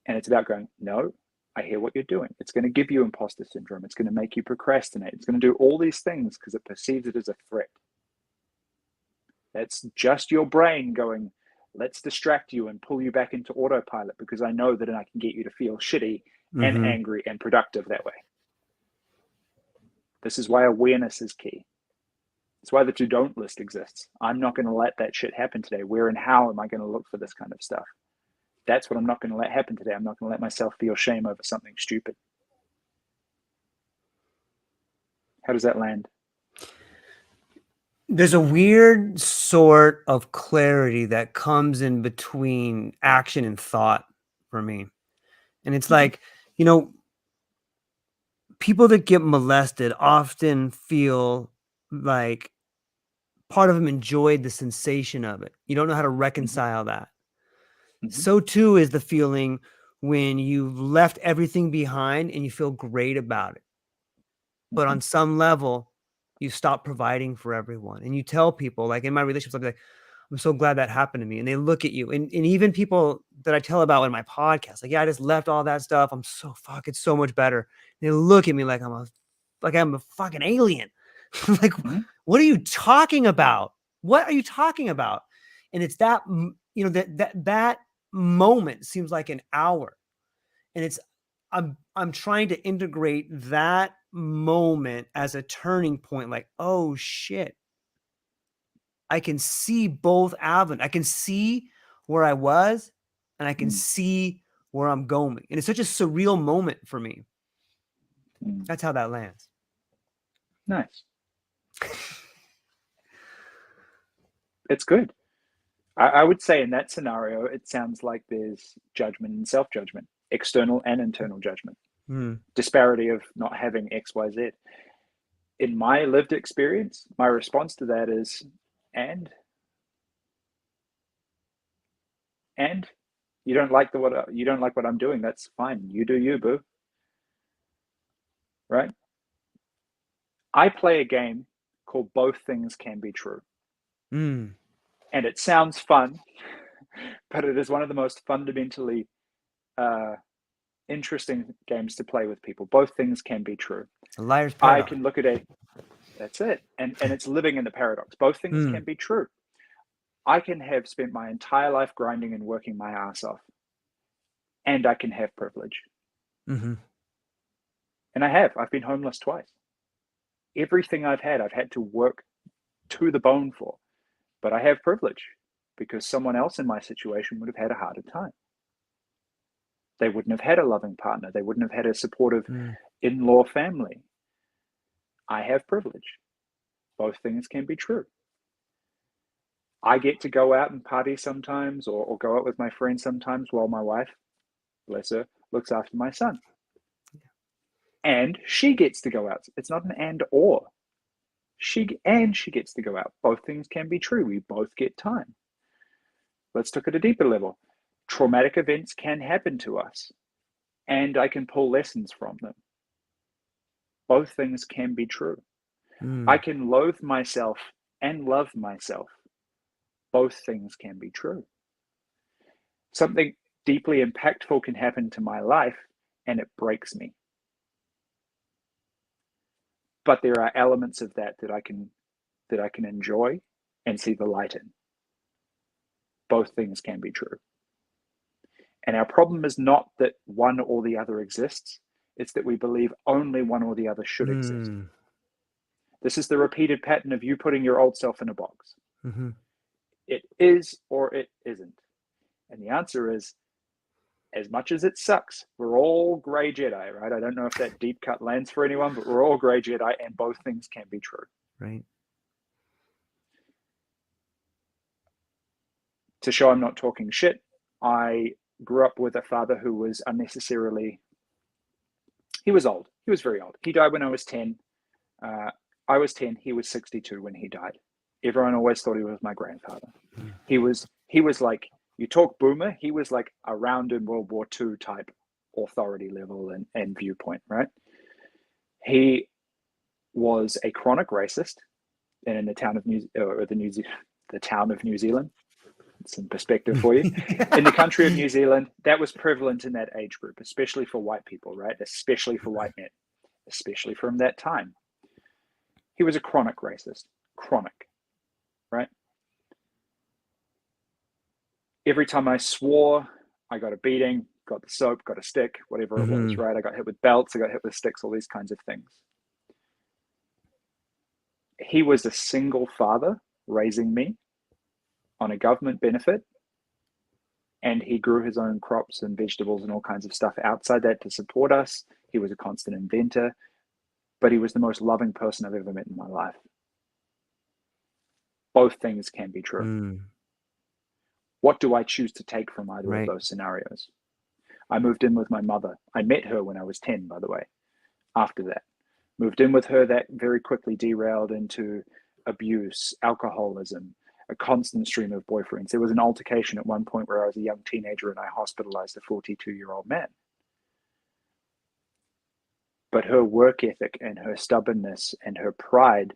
And it's about going, no, I hear what you're doing. It's going to give you imposter syndrome. It's going to make you procrastinate. It's going to do all these things because it perceives it as a threat. That's just your brain going, let's distract you and pull you back into autopilot because I know that I can get you to feel shitty and angry and productive that way. This is why awareness is key. It's why the to don't list exists. I'm not going to let that shit happen today. Where and how am I going to look for this kind of stuff? That's what I'm not going to let happen today. I'm not going to let myself feel shame over something stupid. How does that land? There's a weird sort of clarity that comes in between action and thought for me. And it's like, you know, people that get molested often feel like part of them enjoyed the sensation of it. You don't know how to reconcile that. So too is the feeling when you've left everything behind and you feel great about it. But on some level, you stop providing for everyone. And you tell people, like in my relationships, I'll be like, I'm so glad that happened to me. And they look at you. And even people that I tell about in my podcast, like, yeah, I just left all that stuff. I'm so fucking so much better. And they look at me like I'm a fucking alien. Like, what are you talking about? What are you talking about? And it's that, you know, that moment seems like an hour. And it's, I'm trying to integrate that moment as a turning point. Like, oh shit, I can see both avenues. I can see where I was and I can see where I'm going. And it's such a surreal moment for me. That's how that lands. Nice. It's good. I would say in that scenario, it sounds like there's judgment and self-judgment, external and internal judgment, disparity of not having X, Y, Z. In my lived experience, my response to that is, and you don't like what I'm doing. That's fine. You do you, boo. Right? I play a game called Both Things Can Be True. And it sounds fun, but it is one of the most fundamentally interesting games to play with people. Both things can be true. A liar's paradox. I can look at that's it. And it's living in the paradox. Both things can be true. I can have spent my entire life grinding and working my ass off, and I can have privilege. And I've been homeless twice. Everything I've had to work to the bone for. But I have privilege because someone else in my situation would have had a harder time. They wouldn't have had a loving partner. They wouldn't have had a supportive in-law family. I have privilege. Both things can be true. I get to go out and party sometimes or go out with my friends sometimes while my wife, bless her, looks after my son. And she gets to go out. It's not an and or. She gets to go out. Both things can be true. We both get time. Let's look at a deeper level. Traumatic events can happen to us, and I can pull lessons from them. Both things can be true. I can loathe myself and love myself. Both things can be true. Something deeply impactful can happen to my life, and it breaks me. But there are elements of that I can enjoy and see the light in. Both things can be true. And our problem is not that one or the other exists. It's that we believe only one or the other should exist. This is the repeated pattern of you putting your old self in a box. It is or it isn't. And the answer is, as much as it sucks, we're all gray Jedi, right? I don't know if that deep cut lands for anyone, but we're all gray Jedi, and both things can be true. Right. To show I'm not talking shit, I grew up with a father who was he was old. He was very old. He died when I was 10. I was 10. He was 62 when he died. Everyone always thought he was my grandfather. He was like, you talk boomer, he was like around in World War II type authority level and viewpoint, right? He was a chronic racist, and in the town of New Zealand, some perspective for you. In the country of New Zealand, that was prevalent in that age group, especially for white people, right? Especially for white men, especially from that time. He was a chronic racist, right? Every time I swore, I got a beating, got the soap, got a stick, whatever it was, right? I got hit with belts, I got hit with sticks, all these kinds of things. He was a single father raising me on a government benefit, and he grew his own crops and vegetables and all kinds of stuff outside that to support us. He was a constant inventor, but he was the most loving person I've ever met in my life. Both things can be true. What do I choose to take from either of those scenarios? I moved in with my mother. I met her when I was 10, by the way. After that, moved in with her, that very quickly derailed into abuse, alcoholism, a constant stream of boyfriends. There was an altercation at one point where I was a young teenager and I hospitalized a 42-year-old man. But her work ethic and her stubbornness and her pride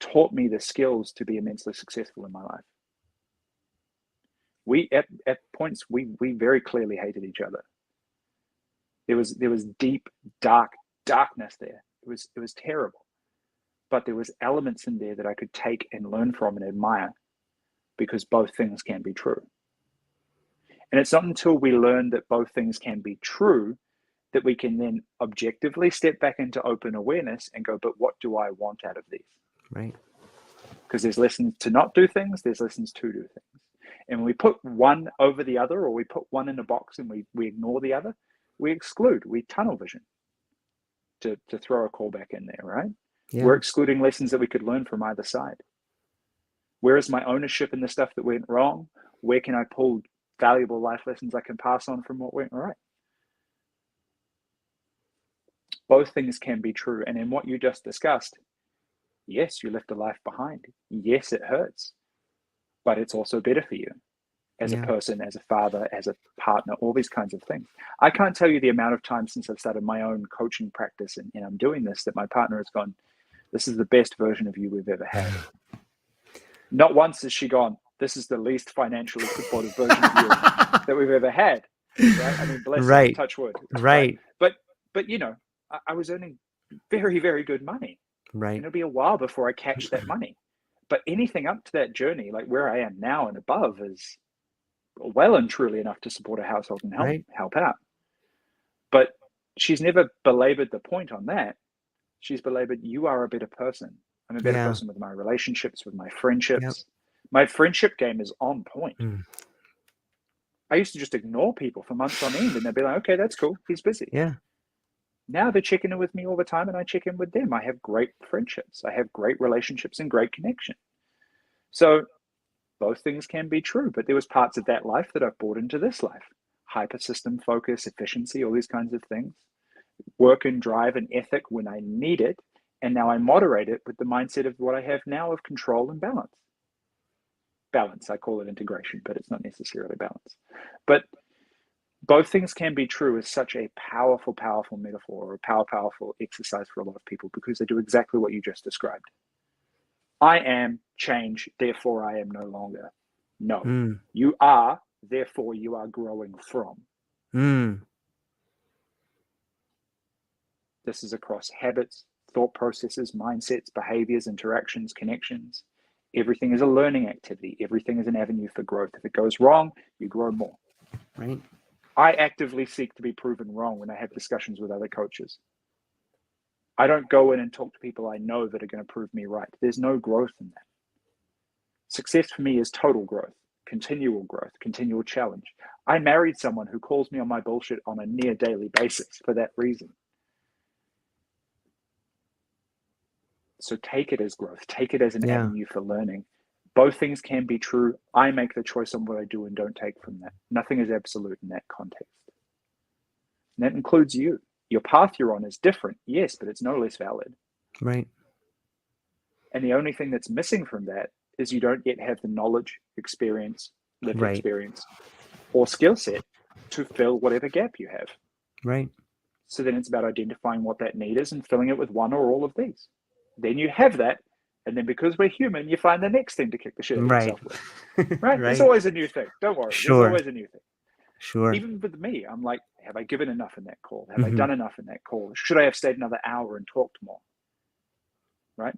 taught me the skills to be immensely successful in my life. At points we very clearly hated each other. There was deep darkness there. It was terrible. But there was elements in there that I could take and learn from and admire, because both things can be true. And it's not until we learn that both things can be true that we can then objectively step back into open awareness and go, but what do I want out of these? Right. Because there's lessons to not do things, there's lessons to do things. And when we put one over the other, or we put one in a box and we ignore the other, we exclude, we tunnel vision, to throw a callback in there, right? Yeah. We're excluding lessons that we could learn from either side. Where is my ownership in the stuff that went wrong? Where can I pull valuable life lessons I can pass on from what went right? Both things can be true. And in what you just discussed, yes, you left a life behind. Yes, it hurts, but it's also better for you as a person, as a father, as a partner, all these kinds of things. I can't tell you the amount of time since I've started my own coaching practice and I'm doing this that my partner has gone, this is the best version of you we've ever had. Not once has she gone, this is the least financially supportive version of you that we've ever had. Right? I mean, bless her, touch wood. Right. But you know, I was earning very, very good money. Right. And it'll be a while before I catch that money. But anything up to that journey, like where I am now and above, is well and truly enough to support a household and help out. But she's never belabored the point on that. She's belabored, you are a better person. I'm a better person with my relationships, with my friendships. My friendship game is on point. I used to just ignore people for months on end and they'd be like, okay, that's cool. He's busy. Yeah. Now they're checking in with me all the time and I check in with them. I have great friendships. I have great relationships and great connection. So both things can be true, but there was parts of that life that I've brought into this life. Hyper system focus, efficiency, all these kinds of things. Work and drive and ethic when I need it. And now I moderate it with the mindset of what I have now of control and balance. Balance, I call it integration, but it's not necessarily balance. But both things can be true is such a powerful, powerful metaphor, or a powerful exercise for a lot of people because they do exactly what you just described. I am change, therefore I am no longer. No, you are, therefore you are growing from. This is across habits, thought processes, mindsets, behaviors, interactions, connections. Everything is a learning activity. Everything is an avenue for growth. If it goes wrong, you grow more. Right. I actively seek to be proven wrong when I have discussions with other coaches. I don't go in and talk to people I know that are going to prove me right. There's no growth in that. Success for me is total growth, continual challenge. I married someone who calls me on my bullshit on a near daily basis for that reason. So take it as growth, take it as an avenue for learning. Both things can be true. I make the choice on what I do and don't take from that. Nothing is absolute in that context. And that includes you. Your path you're on is different, yes, but it's no less valid. Right. And the only thing that's missing from that is you don't yet have the knowledge, experience, lived experience, or skill set to fill whatever gap you have. Right. So then it's about identifying what that need is and filling it with one or all of these. Then you have that. And then because we're human, you find the next thing to kick the shit out of yourself with. Right? There's always a new thing. Don't worry. There's always a new thing. Sure. Even with me, I'm like, have I given enough in that call? Have I done enough in that call? Should I have stayed another hour and talked more? Right?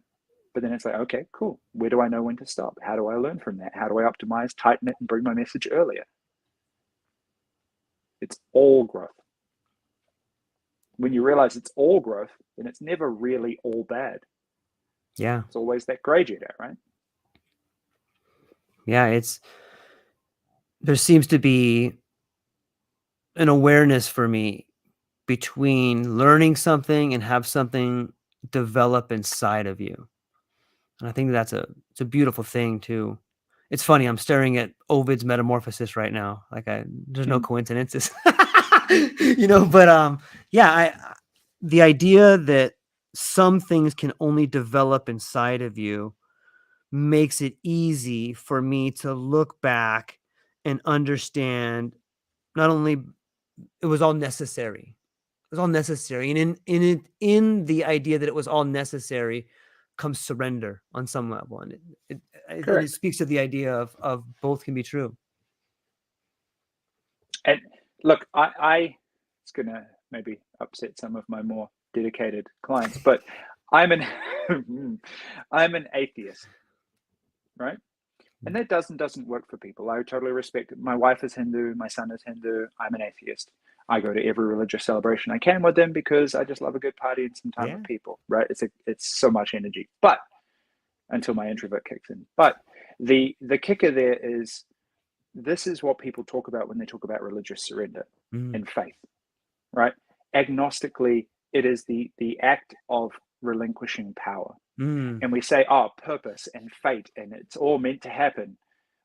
But then it's like, okay, cool. Where do I know when to stop? How do I learn from that? How do I optimize, tighten it, and bring my message earlier? It's all growth. When you realize it's all growth, then it's never really all bad. Yeah. It's always that gray jet, right? Yeah, there seems to be an awareness for me between learning something and have something develop inside of you. And I think it's a beautiful thing too. It's funny, I'm staring at Ovid's Metamorphosis right now. There's no coincidences. But the idea that some things can only develop inside of you makes it easy for me to look back and understand not only it was all necessary. It was all necessary. And in the idea that it was all necessary comes surrender on some level. And it speaks to the idea of both can be true. And look, it's going to maybe upset some of my more dedicated clients, but I'm an atheist, right? And that doesn't work for people. I totally respect it. My wife is Hindu. My son is Hindu. I'm an atheist. I go to every religious celebration I can with them because I just love a good party and some time with people, right? It's so much energy, but until my introvert kicks in. But the kicker there is this is what people talk about when they talk about religious surrender and faith, right? Agnostically, it is the act of relinquishing power. And we say, oh, purpose and fate, and it's all meant to happen.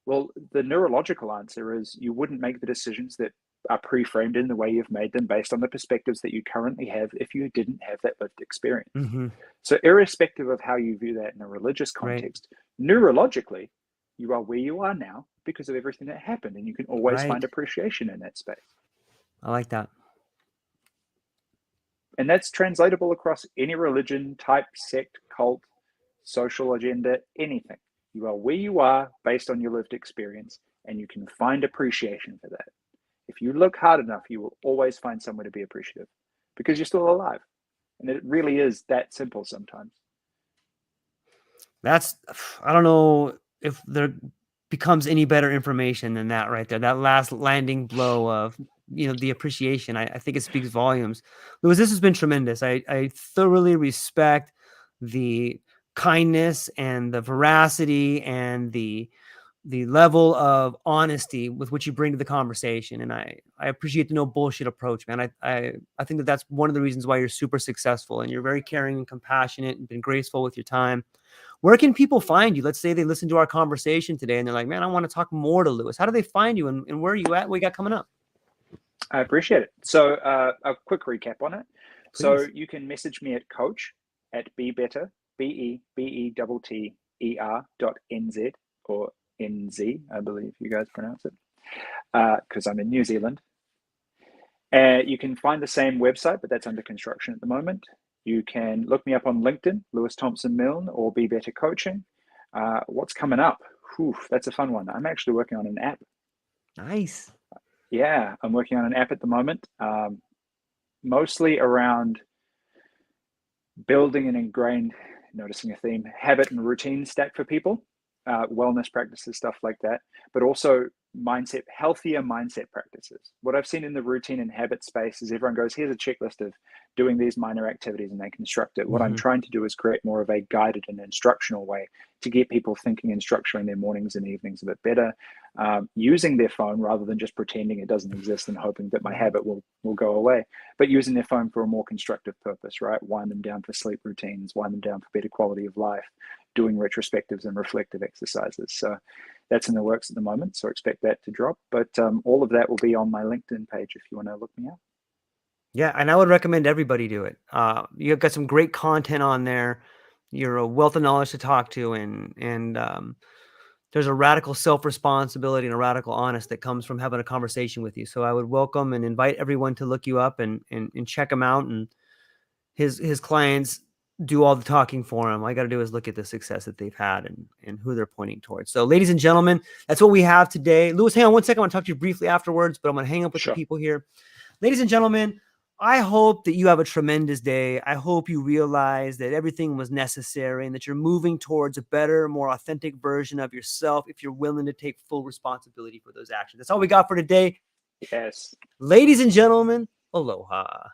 Well, the neurological answer is you wouldn't make the decisions that are pre-framed in the way you've made them based on the perspectives that you currently have if you didn't have that lived experience. So irrespective of how you view that in a religious context, neurologically, you are where you are now because of everything that happened, and you can always find appreciation in that space. I like that. And that's translatable across any religion, type, sect, cult, social agenda, anything. You are where you are based on your lived experience, and you can find appreciation for that. If you look hard enough, you will always find somewhere to be appreciative because you're still alive. And it really is that simple sometimes. That's, I don't know if there becomes any better information than that right there. That last landing blow of, the appreciation. I think it speaks volumes. Louis, this has been tremendous. I thoroughly respect the kindness and the veracity and the level of honesty with which you bring to the conversation. And I appreciate the no bullshit approach, man. I think that that's one of the reasons why you're super successful, and you're very caring and compassionate and been graceful with your time. Where can people find you? Let's say they listen to our conversation today and they're like, man, I want to talk more to Louis. How do they find you, and where are you at? What you got coming up? I appreciate it. So a quick recap on it. Please. So you can message me at coach@bebetter, BEBETTER.NZ, or NZ, I believe you guys pronounce it, because I'm in New Zealand. You can find the same website, but that's under construction at the moment. You can look me up on LinkedIn, Louis Thompson-Milne, or Be Better Coaching. What's coming up? Whew, that's a fun one. I'm actually working on an app. Nice. Yeah, I'm working on an app at the moment, mostly around building an ingrained, noticing a theme, habit and routine stack for people, wellness practices, stuff like that, but also healthier mindset practices. What I've seen in the routine and habit space is everyone goes, here's a checklist of doing these minor activities, and they construct it. What I'm trying to do is create more of a guided and instructional way to get people thinking and structuring their mornings and evenings a bit better, using their phone rather than just pretending it doesn't exist and hoping that my habit will go away, but using their phone for a more constructive purpose, right? Wind them down for sleep routines, wind them down for better quality of life, doing retrospectives and reflective exercises. So that's in the works at the moment, so expect that to drop. But all of that will be on my LinkedIn page if you want to look me up. Yeah, and I would recommend everybody do it. You've got some great content on there. You're a wealth of knowledge to talk to, and there's a radical self-responsibility and a radical honest that comes from having a conversation with you. So I would welcome and invite everyone to look you up and check him out. And his clients do all the talking for him. All I got to do is look at the success that they've had and who they're pointing towards. So ladies and gentlemen, that's what we have today. Louis, hang on one second. I want to talk to you briefly afterwards, but I'm going to hang up with the people here. Ladies and gentlemen, I hope that you have a tremendous day. I hope you realize that everything was necessary and that you're moving towards a better, more authentic version of yourself if you're willing to take full responsibility for those actions. That's all we got for today. Yes. Ladies and gentlemen, aloha.